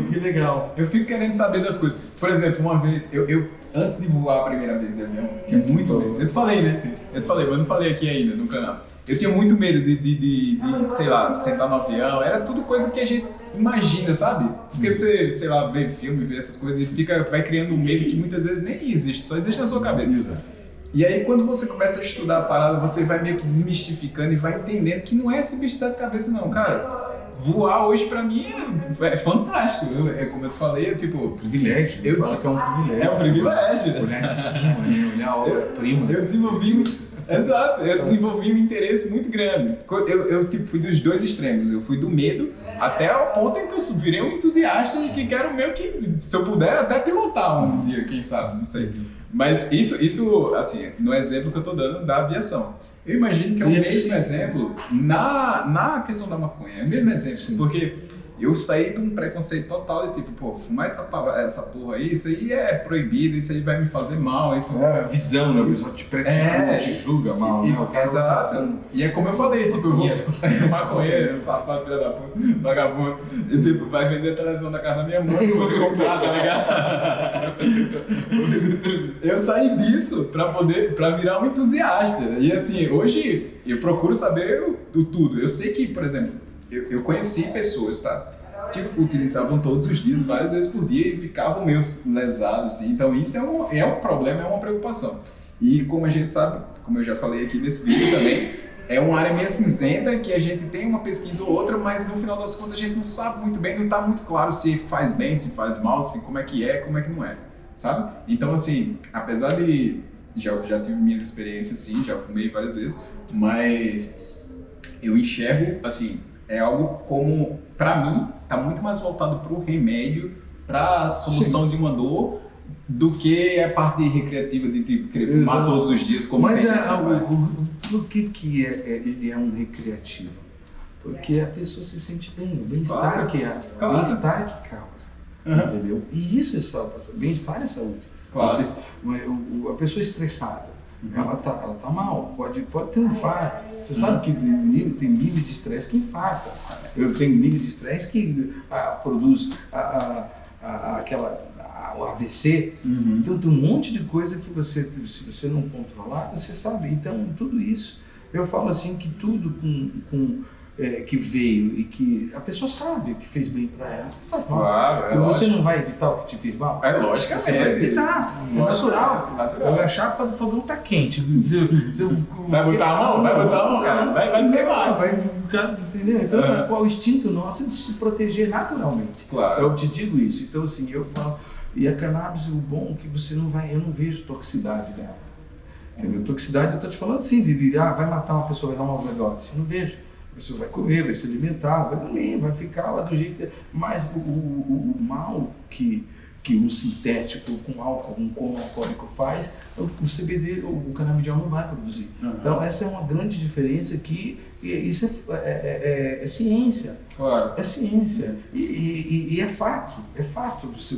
que legal. Eu fico querendo saber das coisas. Por exemplo, uma vez, eu antes de voar a primeira vez de avião, que é muito medo. Eu te falei, né? Eu te falei, mas eu não falei aqui ainda no canal. Eu tinha muito medo de sei lá, sentar no avião. Era tudo coisa que a gente imagina, sabe? Porque você, sei lá, vê filme, vê essas coisas e vai criando um medo que muitas vezes nem existe, só existe na sua cabeça. Exato. E aí, quando você começa a estudar a parada, você vai meio que desmistificando e vai entendendo que não é esse bicho de sete cabeças, não, cara. voar hoje pra mim é fantástico. Como eu te falei, tipo... Privilégio. Eu falo que é um privilégio. É um privilégio. Olhar de cima, né? Olhar a obra-prima. Eu desenvolvi... Exato, eu desenvolvi um interesse muito grande. Eu tipo, fui dos dois extremos. Eu fui do medo até o ponto em que eu virei um entusiasta e que quero meio que, se eu puder, até pilotar um dia, quem sabe, não sei. Mas isso assim, no exemplo que eu tô dando da aviação. Eu imagino que é o mesmo exemplo na questão da maconha. É o mesmo exemplo, porque eu saí de um preconceito total de tipo, pô, fumar essa porra aí, isso aí é proibido, isso aí vai me fazer mal. Isso é visão, né? O pessoal te julga mal, né? Exato. E é como eu falei, tipo, eu vou maconheiro, safado, filho da puta, vagabundo, e tipo, vai vender a televisão da casa da minha mãe, eu vou comprar, tá ligado? Eu saí disso pra virar um entusiasta. E assim, hoje eu procuro saber o tudo. Eu sei que, por exemplo, eu conheci pessoas, tá? Que utilizavam todos os dias, várias vezes por dia e ficavam meio lesados, assim. Então isso é um problema, é uma preocupação. E como a gente sabe, como eu já falei aqui nesse vídeo também, é uma área meio cinzenta que a gente tem uma pesquisa ou outra, mas no final das contas a gente não sabe muito bem, não está muito claro se faz bem, se faz mal, se como é que não é, sabe? Então assim, apesar de já tive minhas experiências, sim, já fumei várias vezes, mas eu enxergo, assim, é algo como, pra mim, tá muito mais voltado pro remédio, pra solução de uma dor, do que a parte recreativa de tipo, querer fumar todos os dias, como mas por que ele é um recreativo? Porque a pessoa se sente bem, o bem-estar bem-estar que causa, entendeu? E isso é saúde, bem-estar é saúde. Claro. A pessoa estressada, ela tá mal, pode ter um infarto. Você sabe que tem nível de estresse que infarta. Eu tenho nível de estresse que produz o AVC. Então tem um monte de coisa que você, se você não controlar, você sabe. Então tudo isso, eu falo assim que tudo que veio e que a pessoa sabe que fez bem para ela, faz mal. Claro, você não vai evitar o que te fez mal? É lógico, você vai evitar, é natural. A chapa do fogão tá quente. Vai botar a mão, cara, vai se queimar. Vai ficar, entendeu? Então, qual o instinto nosso é de se proteger naturalmente. Claro. Eu te digo isso. Então, assim, eu falo, e a cannabis, o bom é que você não vai, eu não vejo toxicidade dela. Entendeu? Toxicidade, eu tô te falando assim, vai matar uma pessoa, vai dar uma overdose. Eu não vejo. Você vai comer, vai se alimentar, vai dormir, vai ficar lá do jeito que... Mas o mal que um sintético com álcool, um como alcoólico faz, o CBD, o canabidiol não vai produzir. Então essa é uma grande diferença que isso é ciência. Claro. É ciência. E é fato. Você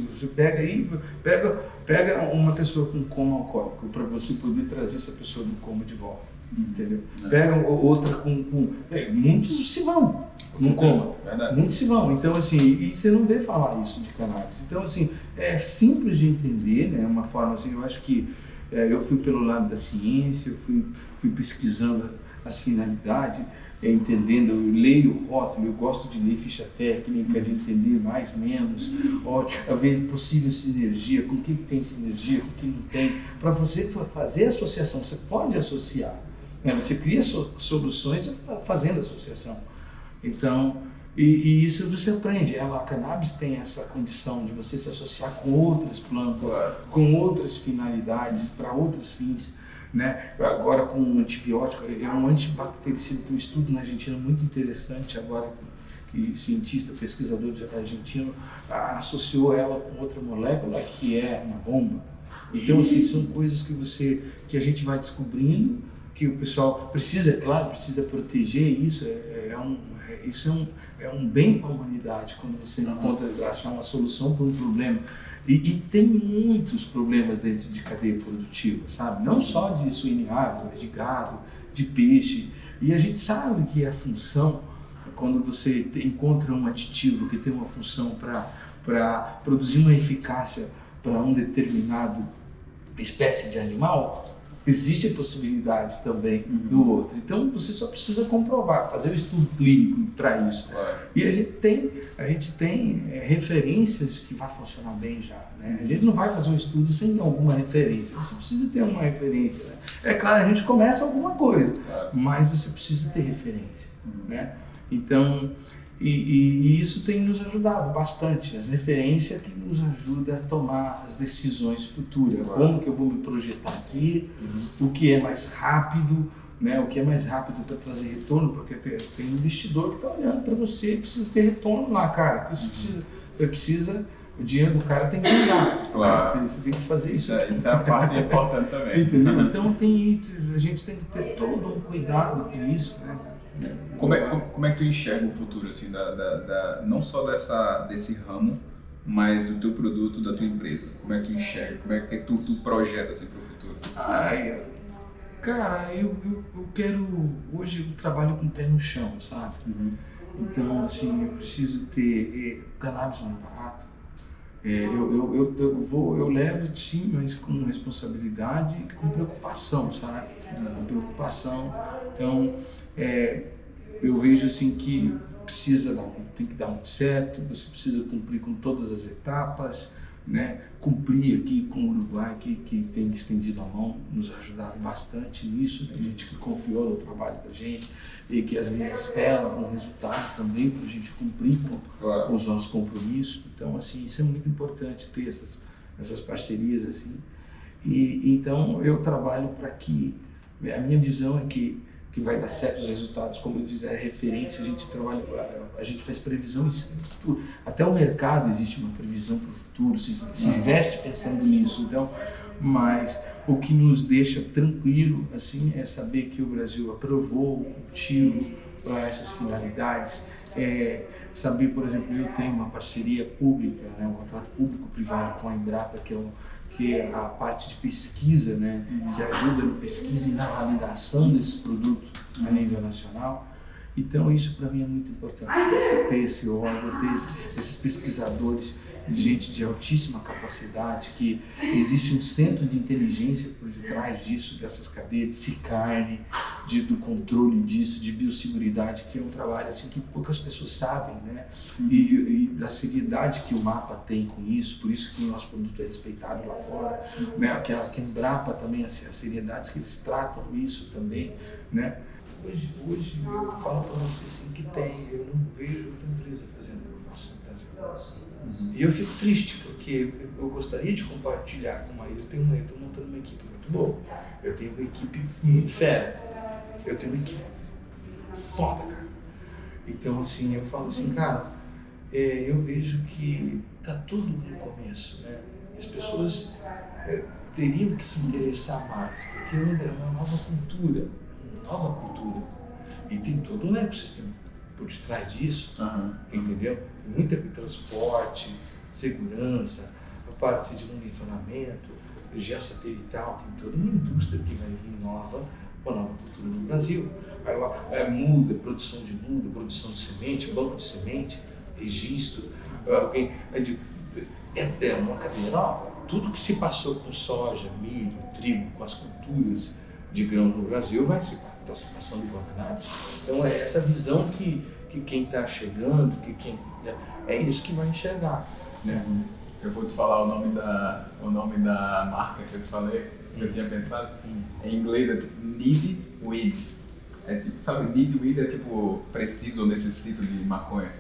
pega uma pessoa com coma alcoólico para você poder trazer essa pessoa do coma de volta. Entendeu? Pega outra muitos se vão num coma, muitos se vão. Então assim, e você não vê falar isso de cannabis. Então assim, é simples de entender, né? Uma forma assim, eu acho que eu fui pelo lado da ciência, eu fui pesquisando as finalidades, entendendo, eu leio o rótulo, eu gosto de ler ficha técnica, de entender mais, menos, ver possível sinergia, com o que tem sinergia, com o que não tem, para você fazer associação, você pode associar, né? Você cria soluções fazendo associação. Então, e isso você aprende. A cannabis tem essa condição de você se associar com outras plantas, com outras finalidades, para outros fins. Né? Agora com um antibiótico, é um antibactericida, tem um estudo na Argentina muito interessante agora, que cientista, pesquisador argentino associou ela com outra molécula que é uma bomba. Então assim, são coisas que a gente vai descobrindo, que o pessoal precisa, claro, precisa proteger isso, é um bem para a humanidade quando você encontra, achar uma solução para um problema. E tem muitos problemas dentro de cadeia produtiva, sabe? Não só de suiniário, mas de gado, de peixe. E a gente sabe que a função, quando você encontra um aditivo que tem uma função para produzir uma eficácia para um determinado espécie de animal, existe a possibilidade também do outro. Então você só precisa comprovar, fazer um estudo clínico para isso. E a gente tem referências que vai funcionar bem já. Né? A gente não vai fazer um estudo sem alguma referência. Você precisa ter uma referência. Né? É claro, a gente começa alguma coisa, mas você precisa ter referência. Né? Então, E isso tem nos ajudado bastante, as referências que nos ajudam a tomar as decisões futuras. Como que eu vou me projetar aqui, o que é mais rápido, né? O que é mais rápido para trazer retorno, porque tem um investidor que está olhando para você, precisa ter retorno lá, cara. Você precisa, o dinheiro do cara tem que andar. Claro. Você tem que fazer isso. Isso é a parte importante também. Entendeu? Então a gente tem que ter todo um cuidado com isso, né? Como é que tu enxerga o futuro, assim, não só desse ramo, mas do teu produto, da tua empresa? Como é que enxerga? Como é que tu projeta assim, para o futuro? Cara, eu quero... Hoje eu trabalho com o pé no chão, sabe? Então, assim, eu preciso ter... Cannabis não é barato. Eu levo, sim, mas com responsabilidade e com preocupação, sabe? Com preocupação. Então, eu vejo assim que tem que dar muito certo, você precisa cumprir com todas as etapas, né? Cumprir aqui com o Uruguai, que tem estendido a mão, nos ajudado bastante nisso, né? Gente que confiou no trabalho da gente e que às vezes espera um resultado também para a gente cumprir com os nossos compromissos. Então, assim, isso é muito importante, ter essas parcerias assim. Então eu trabalho para que a minha visão é que vai dar certos resultados, como eu disse, é referência, a gente faz previsão, até o mercado existe uma previsão para o futuro, se investe pensando nisso. Então, mas o que nos deixa tranquilo assim é saber que o Brasil aprovou o cultivo para essas finalidades, saber, por exemplo, eu tenho uma parceria pública, né, um contrato público-privado com a Embrapa, que é a parte de pesquisa, né, que ajuda na pesquisa e na validação desses produtos a nível nacional. Então isso para mim é muito importante, você ter esse órgão, ter esses pesquisadores, gente de altíssima capacidade, que existe um centro de inteligência por detrás disso, dessas cadeias, de carne, do controle disso, de biosseguridade, que é um trabalho assim que poucas pessoas sabem, né? E da seriedade que o MAPA tem com isso, por isso que o nosso produto é respeitado lá fora, né? Que a Embrapa também, a seriedade que eles tratam isso também, né? Hoje eu falo para você assim que eu não vejo outra empresa fazendo o que eu faço no Brasil. E eu fico triste, porque eu gostaria de compartilhar com eu estou montando uma equipe muito boa, eu tenho uma equipe muito fera, eu tenho uma equipe foda, cara. Então assim, eu falo assim, cara, eu vejo que tá tudo no começo, né? As pessoas teriam que se interessar mais, porque é uma nova cultura, e tem todo um ecossistema por detrás disso, entendeu? Muita transporte, segurança, a parte de monitoramento, geossatelital, tem toda uma indústria que vai vir nova, uma nova cultura no Brasil. Muda, produção de produção de semente, banco de semente, registro, é uma cadeia nova. Tudo que se passou com soja, milho, trigo, com as culturas de grão no Brasil está se passando com a cannabis. Então é essa visão que quem está chegando, é isso que vai enxergar, né? Eu vou te falar o nome da marca que eu te falei, que eu tinha pensado. Em inglês é tipo Need Weed. É tipo, sabe, Need Weed é tipo preciso ou necessito de maconha.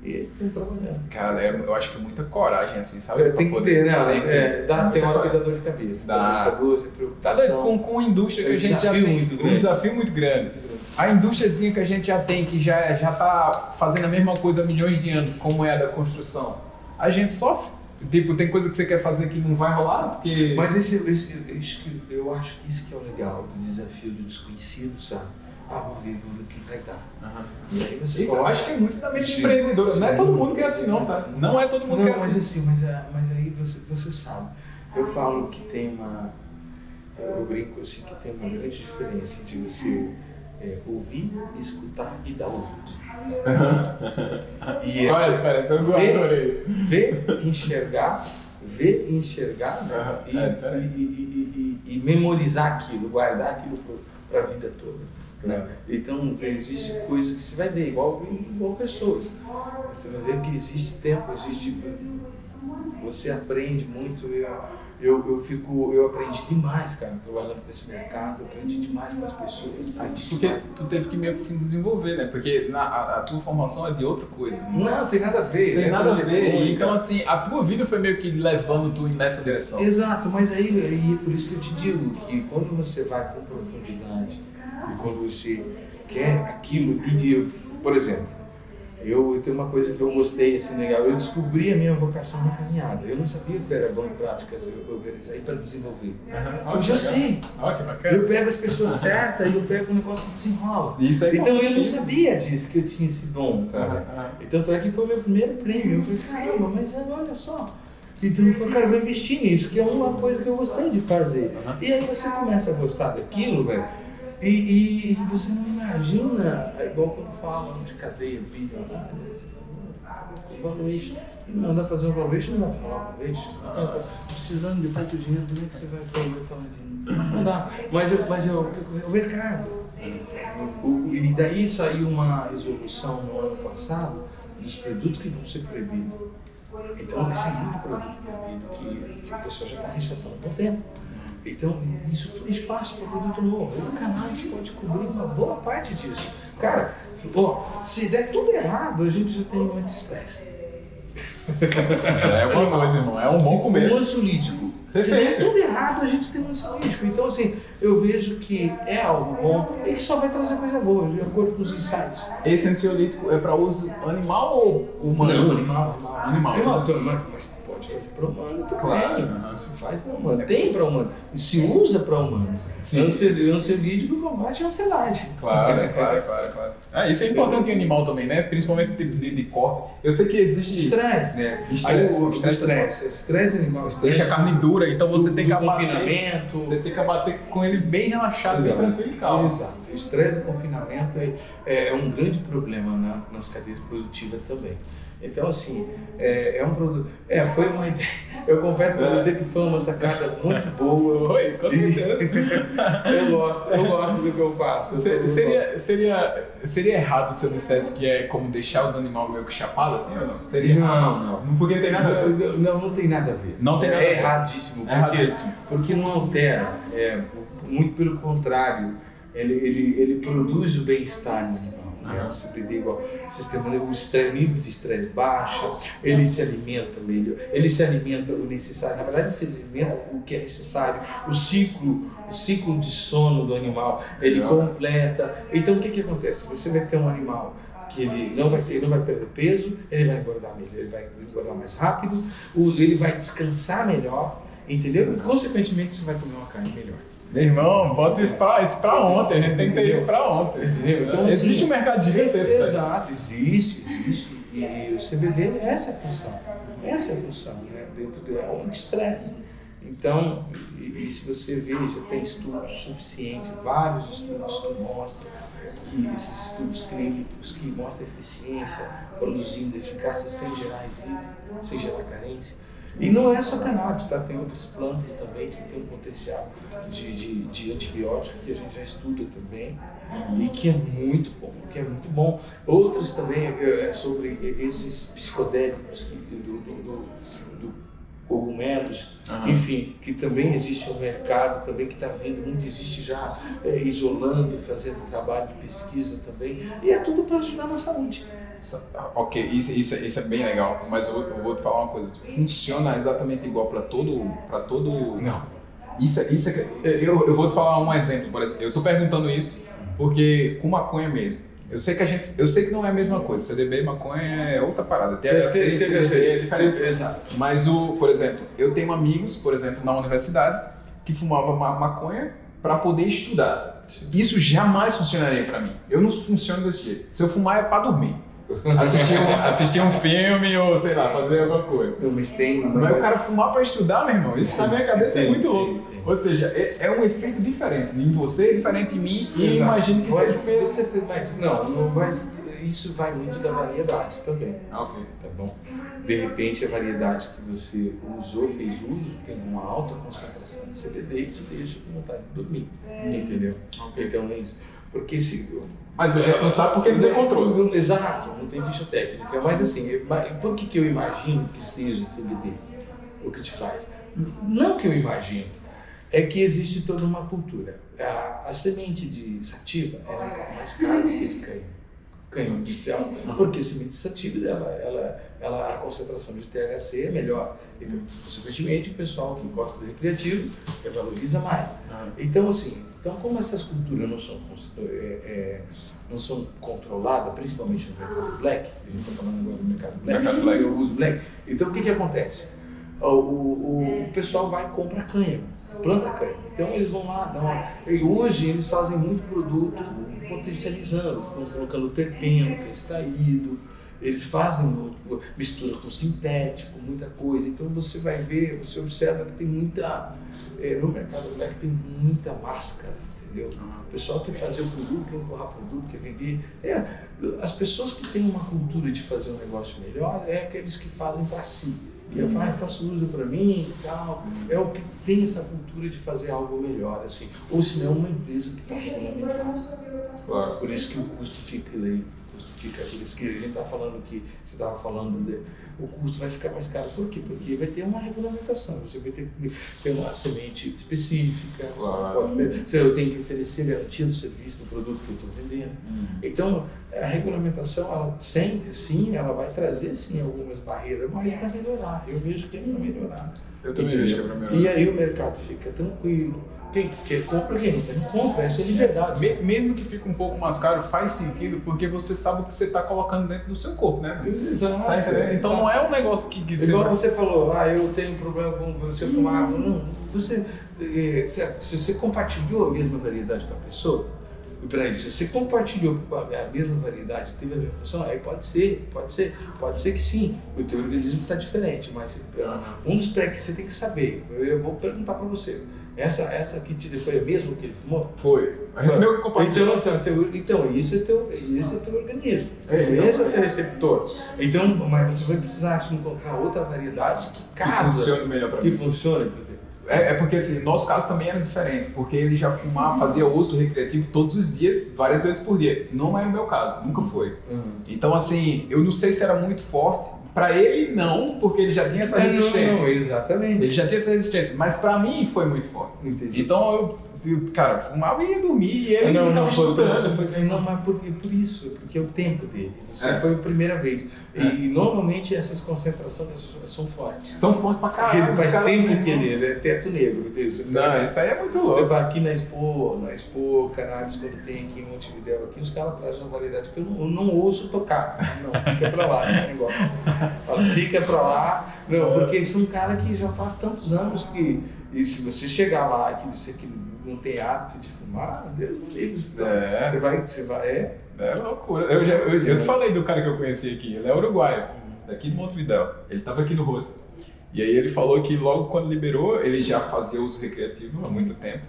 E estão trabalhando. Cara, eu acho que é muita coragem, assim, sabe? Tem que ter, né? Tem hora que dá dor de cabeça. Dá preocupação. Com indústria que a gente já tem. Um desafio muito grande. A indústriazinha que a gente já tem, que já tá fazendo a mesma coisa há milhões de anos, como é a da construção, a gente sofre. Tipo, tem coisa que você quer fazer que não vai rolar, porque... Mas eu acho que isso que é o legal do desafio do desconhecido, sabe? Vamos ver o que vai dar. E aí você isso eu acho que é muito da mente empreendedora. Não é todo mundo que é assim, não, tá? Não é todo mundo que é assim. Mas aí você sabe. Eu falo que tem eu brinco assim, que tem uma grande diferença entre você ouvir, escutar e dar ouvido. Qual é a diferença? Eu adorei isso. Ver e enxergar, né? E memorizar aquilo, guardar aquilo para a vida toda. Né? Então, existe coisa que você vai ver, igual pessoas. Você vai ver que existe tempo, você aprende muito. eu aprendi demais, cara, trabalhando nesse mercado, eu aprendi demais com as pessoas. Porque tu teve que meio que se desenvolver, né? Porque a tua formação é de outra coisa. Né? Não, tem nada a ver. Tem nada a ver. Então, assim, a tua vida foi meio que levando tu nessa direção. Exato, mas aí por isso que eu te digo que quando você vai com profundidade e quando você quer aquilo, por exemplo, eu tenho uma coisa que eu gostei assim legal, eu descobri a minha vocação na caminhada. Eu não sabia que eu era bom em práticas organizadas para desenvolver. Hoje eu sei. Que bacana. Eu pego as pessoas certas e eu pego um negócio e desenrola. Isso aí. Então eu não sabia disso, que eu tinha esse dom, cara. Então tanto é que foi o meu primeiro prêmio. Eu falei, caramba, mas olha só. Então eu falei, cara, eu vou investir nisso, que é uma coisa que eu gostei de fazer. E aí você começa a gostar daquilo, velho. E você não imagina, é igual quando falam de cadeia bilionária, valuation. Não dá pra fazer um valuation, não dá pra falar valuation. Precisando de tanto dinheiro, como é que você vai falar dinheiro? Não dá. Mas é o mercado. E daí saiu uma resolução no ano passado dos produtos que vão ser proibidos. Então vai ser muito produto proibido que o pessoal já está rechaçando há muito tempo. Então, isso tudo é espaço para produto novo. O cannabis pode cobrir uma boa parte disso. Cara, se der tudo errado, a gente já tem um anti-estresse. É uma coisa, irmão. É um bom começo. Um ansiolítico. Se der tudo errado, a gente tem um ansiolítico. Então, assim, eu vejo que é algo bom e que só vai trazer coisa boa, de acordo com os ensaios. Esse ansiolítico é para uso animal ou humano? Não, animal. Mas pode fazer para humano também. Claro. Se faz para humano. Tem para humano. E se usa para humano. Ansiolítico combate a ansiedade. Claro. Isso é importante em animal também, né? Principalmente de corte. Eu sei que existe estresse, né? Estresse animal. Deixa a carne dura, então você tem que abater. Confinamento. Você tem que abater com ele bem relaxado, bem tranquilo e calmo. Exato. O estresse do confinamento é um grande problema nas cadeias produtivas também. Então, assim, é um produto. Foi uma ideia. Eu confesso para você que foi uma sacada muito boa. Oi, com certeza. Eu gosto do que eu faço. Seria errado se eu dissesse que é como deixar os animais meio que chapados, assim ou não? Seria não. Porque não tem nada a ver. Não tem nada a ver. Não tem nada a ver. É erradíssimo. Porque não altera. Muito pelo contrário. Ele produz o bem-estar no animal. O CBD igual sistema, o nível de estresse baixa, ele se alimenta melhor, ele se alimenta o necessário, na verdade ele se alimenta o que é necessário, o ciclo de sono do animal, ele completa. Então o que acontece? Você vai ter um animal que ele não vai perder peso, ele vai engordar melhor, ele vai engordar mais rápido, ele vai descansar melhor, entendeu? E consequentemente você vai comer uma carne melhor. Meu irmão, bota isso pra ontem, a gente tem que ter isso pra ontem. Entendeu? Então, existe um mercado gigantesco. Exato, existe. E o CBD é essa a função, né? Dentro do anti-estresse. Então, e se você ver, já tem estudos suficientes, vários estudos que mostram que esses estudos clínicos que mostram eficiência, produzindo eficácia sem gerar resíduo, sem gerar carência. E não é só cannabis, tá? Tem outras plantas também que tem um potencial de antibiótico que a gente já estuda também e que é muito bom. Outras também sobre esses psicodélicos do cogumelos, enfim, que também existe um mercado também que está vindo muito, existe já isolando, fazendo trabalho de pesquisa também, e é tudo para ajudar na saúde. Ok, isso é bem legal, mas eu vou te falar uma coisa, funciona exatamente igual para todo... Não. Eu vou te falar um exemplo, por exemplo, eu estou perguntando isso porque com maconha mesmo, eu sei que não é a mesma coisa, CBD e maconha é outra parada, THC, CBD é diferente. Exato. Mas por exemplo, eu tenho amigos, por exemplo, na universidade, que fumavam maconha para poder estudar. Isso jamais funcionaria para mim, eu não funciono desse jeito, se eu fumar é para dormir. Assistir um filme ou, sei lá, fazer alguma coisa. Não, mas o cara fumar para estudar, meu irmão, isso na minha cabeça é muito louco. Ou seja, é um efeito diferente em você, diferente em mim, e imagino que seja mas isso vai muito da variedade também. Ok. Tá bom? De repente, a variedade que você fez uso, tem uma alta concentração de CBD e te deixa com vontade de dormir. Entendeu? Okay. Então é isso. Porque se... Mas a gente não sabe porque ele tem controle. Exato, não tem ficha técnica. Mas assim, por que eu imagino que seja CBD? O que te faz? Não que eu imagino, é que existe toda uma cultura. A semente de sativa ela é um pouco mais cara do que de canhão industrial, porque a semente de sativa, a concentração de THC é melhor. Então, consequentemente, o pessoal que gosta do recreativo valoriza mais. Então, assim, como essas culturas não são controladas, principalmente no mercado black, a gente está falando agora do mercado black, eu uso black, então o que acontece? O pessoal vai e compra cânhamo, planta cânhamo. Então eles vão lá, e hoje eles fazem muito produto potencializando, colocando terpeno, que é extraído, eles fazem mistura com sintético, muita coisa. Então você vai ver, você observa que tem muita, no mercado black tem muita máscara, entendeu? O pessoal quer fazer o produto, quer empurrar produto, quer vender. As pessoas que têm uma cultura de fazer um negócio melhor é aqueles que fazem para si. Eu faço uso para mim e tal, é o que tem essa cultura de fazer algo melhor, assim. Ou se não, uma empresa que está regulamentada. Claro. Por isso que o custo fica aí, por isso que a gente está falando que, você estava falando, o custo vai ficar mais caro. Por quê? Porque vai ter uma regulamentação, você vai ter uma semente específica, claro. Eu tenho que oferecer garantia do serviço, do produto que eu estou vendendo. Então, a regulamentação, ela sempre, sim, ela vai trazer, sim, algumas barreiras, mas para melhorar. Eu vejo que é para melhorar. Eu também vejo que é para melhorar. E aí o mercado fica tranquilo. Quem quer compra, quem não compra, essa é liberdade. Mesmo que fique um pouco mais caro, faz sentido, porque você sabe o que você está colocando dentro do seu corpo, né? Exato. Tá entendendo? Então não é um negócio que igual você falou, eu tenho problema com você fumar. Não, se você compartilhou a mesma variedade com a pessoa, se você compartilhou a mesma variedade, teve a mesma função, aí pode ser que sim, o teu organismo está diferente, mas um dos pré que você tem que saber, eu vou perguntar para você. Essa que te foi a mesma que ele fumou? Foi. Meu que compartilhou. Então esse é teu organismo. Esse é teu receptor. Então, mas você vai precisar encontrar outra variedade que casa. Que funcione melhor para mim. Que funcione. É porque assim, nosso caso também era diferente, porque ele já fazia uso recreativo todos os dias, várias vezes por dia. Não era o meu caso, nunca foi. Então assim, eu não sei se era muito forte. Para ele não, porque ele já tinha essa resistência. Não, exatamente. Ele já tinha essa resistência, mas para mim foi muito forte. Entendi. Então cara, fumava e ia dormir e ele ficava estudando. Não, mas por isso, porque é o tempo dele. Isso foi a primeira vez. E normalmente essas concentrações são fortes. São fortes pra caralho. Porque ele faz tempo que ele é teto negro. Não, isso aí é muito louco. Você vai aqui na Expo Cannabis, quando tem aqui em Montevidéu, aqui os caras trazem uma variedade que eu não ouço tocar. Não, fica pra lá esse negócio. Fala, fica pra lá. Não, porque eles são caras que já estão há tantos anos que, e se você chegar lá que você não tem hábito de fumar, Deus me livre. Você vai. É loucura. Eu te falei do cara que eu conheci aqui, ele é uruguaio, daqui de Montevidéu. Ele estava aqui no rosto. E aí ele falou que logo quando liberou, ele já fazia uso recreativo há muito tempo.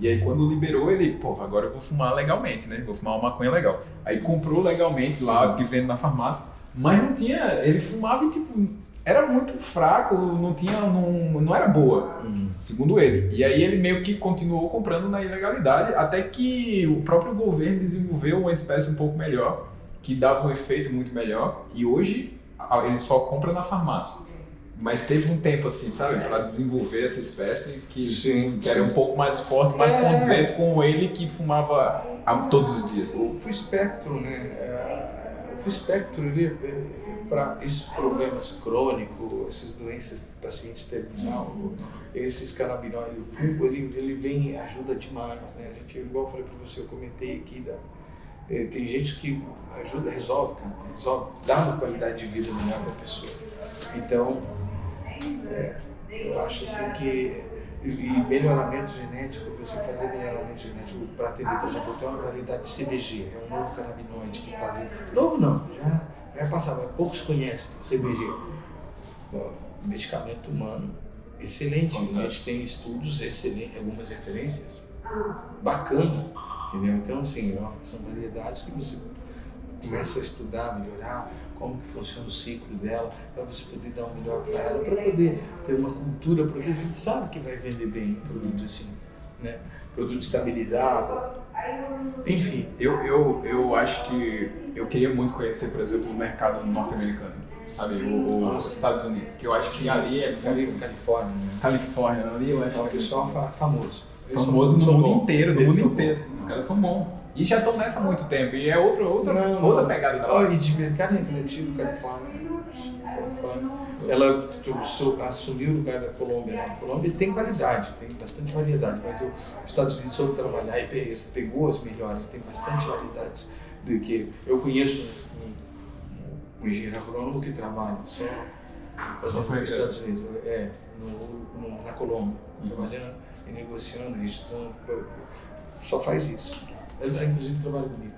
E aí quando liberou, ele, agora eu vou fumar legalmente, né? Vou fumar uma maconha legal. Aí comprou legalmente lá, que vende na farmácia, mas não tinha, ele fumava e tipo, era muito fraco, não era boa, segundo ele. E aí ele meio que continuou comprando na ilegalidade, até que o próprio governo desenvolveu uma espécie um pouco melhor, que dava um efeito muito melhor, e hoje ele só compra na farmácia. Mas teve um tempo assim, sabe, para desenvolver essa espécie que era um pouco mais forte, mais condizente com ele que fumava todos os dias. O Full Spectrum, né? O Full Spectrum, ele para esses problemas crônicos, essas doenças de pacientes terminal, esses canabinoides, o fungo, ele vem e ajuda demais, né? A gente, igual eu falei para você, eu comentei aqui, tem gente que ajuda, resolve, dá uma qualidade de vida melhor para a pessoa. Então, eu acho assim que melhoramento genético, você fazer melhoramento genético para atender, por exemplo, tem uma variedade de CBG, é um novo canabinoide que está vindo. Novo não, já vai passar, mas poucos conhecem o CBG. Medicamento humano excelente, a gente tem estudos excelentes, algumas referências bacana, entendeu? Então assim, são variedades que você começa a estudar, melhorar, como que funciona o ciclo dela, para você poder dar o melhor para ela, para poder ter uma cultura, porque a gente sabe que vai vender bem um produto assim, né? Produto estabilizado, enfim. Eu acho que eu queria muito conhecer, por exemplo, o mercado norte-americano. sabe, os Estados Unidos, que eu acho que ali é Califórnia, né? Califórnia, ali eu acho É um que pessoal famoso. Eles famoso são no mundo bons. inteiro, no Eles mundo são inteiro. bons. Os caras são bons. E já estão nessa há muito tempo, e é outra pegada da Olha, hora. e de mercado incentivo, Califórnia. Ela assumiu o lugar da Colômbia. Né? A Colômbia tem qualidade, tem bastante variedade, mas os Estados Unidos soube trabalhar e pegou as melhores, tem bastante variedades. Do que eu conheço um engenheiro agrônomo que trabalha só nos Estados Unidos, na Colômbia, trabalhando e negociando, registrando, só faz isso. Ele inclusive trabalha comigo.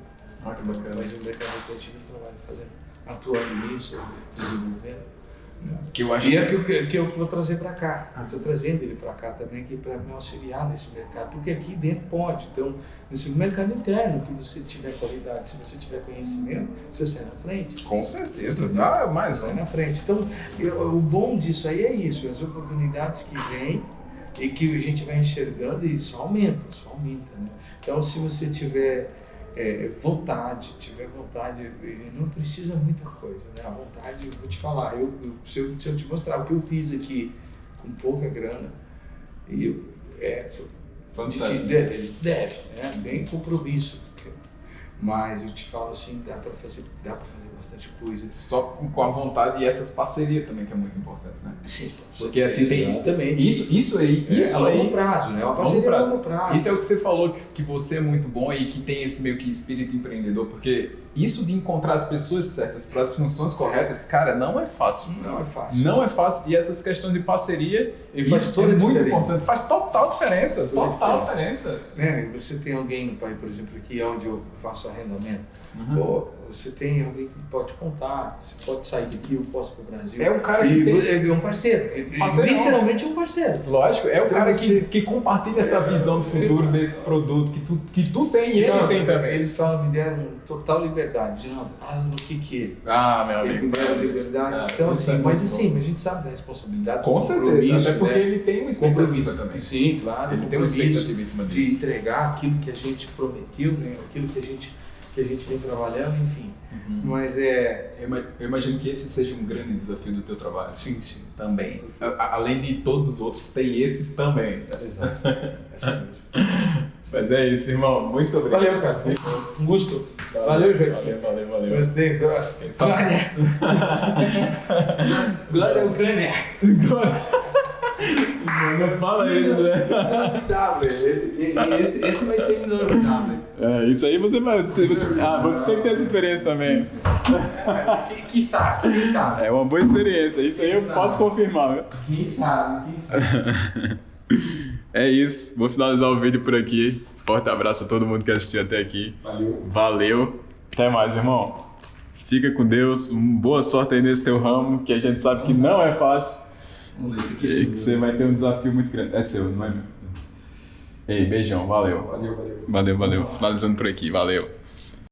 Ah, que bacana. Mas o mercado criativo trabalha atuando nisso, desenvolvendo. Que eu acho E é que eu vou trazer para cá. Eu estou trazendo ele para cá também, para me auxiliar nesse mercado, porque aqui dentro pode. Então, nesse mercado interno, que você tiver qualidade, se você tiver conhecimento, você sai na frente. Com certeza, dá mais Sai na frente. Então, o bom disso aí é isso, as oportunidades que vêm e que a gente vai enxergando e só aumenta, né? Então, se você tiver vontade, não precisa muita coisa, né? A vontade, eu vou te falar, se eu te mostrar o que eu fiz aqui com pouca grana, fantástico. Deve, né? Bem compromisso, mas eu te falo assim, dá para fazer bastante coisa. Só com a vontade e essas parcerias também, que é muito importante, né? Sim, porque assim exatamente. tem isso aí A longo prazo, né? Uma parceria a longo prazo. Isso é o que você falou, que você é muito bom e que tem esse meio que espírito empreendedor, porque isso de encontrar as pessoas certas para as funções corretas, cara, não é fácil. Não é fácil. Não é fácil. E essas questões de parceria, faz isso toda é a muito diferença. importante. Faz total diferença. Total diferença. Você tem alguém no pai, por exemplo, aqui onde eu faço arrendamento, Uhum. você tem alguém que pode contar, você pode sair daqui, eu posso para o Brasil. É um cara que é um parceiro, literalmente um parceiro. Lógico, é o Então cara você- que compartilha essa visão do futuro desse produto que tu tem e ele Não, tem também. Eles me deram total liberdade, dizendo, no que Ah, meu ele me amigo. deram liberdade. Então, isso assim, é mas muito assim, bom. a gente sabe da responsabilidade, Com do certeza, compromisso, até porque né? ele tem uma expectativa Compromisso também. Sim, claro. Ele tem uma compromisso expectativa em cima de disso. entregar aquilo que a gente prometeu, né? Aquilo que a gente vem trabalhando, enfim. Uhum. Mas Eu imagino que esse seja um grande desafio do teu trabalho. Sim. Também. Além de todos os outros, tem esse também. Exato. Essa mesmo. Mas é isso, irmão. Muito obrigado. Valeu, cara. Um gosto. Valeu, Joaquim. Valeu. Gostei. Glória. Glória Ucrânia. Não fala isso, né? Esse vai ser inominável. Isso aí você vai. Você tem que ter essa experiência também. Quem sabe? É uma boa experiência. Isso aí eu posso confirmar, viu? Quem sabe? É isso. Vou finalizar o vídeo por aqui. Forte abraço a todo mundo que assistiu até aqui. Valeu. Até mais, irmão. Fica com Deus. Boa sorte aí nesse teu ramo, que a gente sabe que não é fácil. Vamos ver se E que você vai ter um desafio muito grande. É seu, não é meu? Ei, beijão. Valeu. Valeu. Finalizando por aqui. Valeu.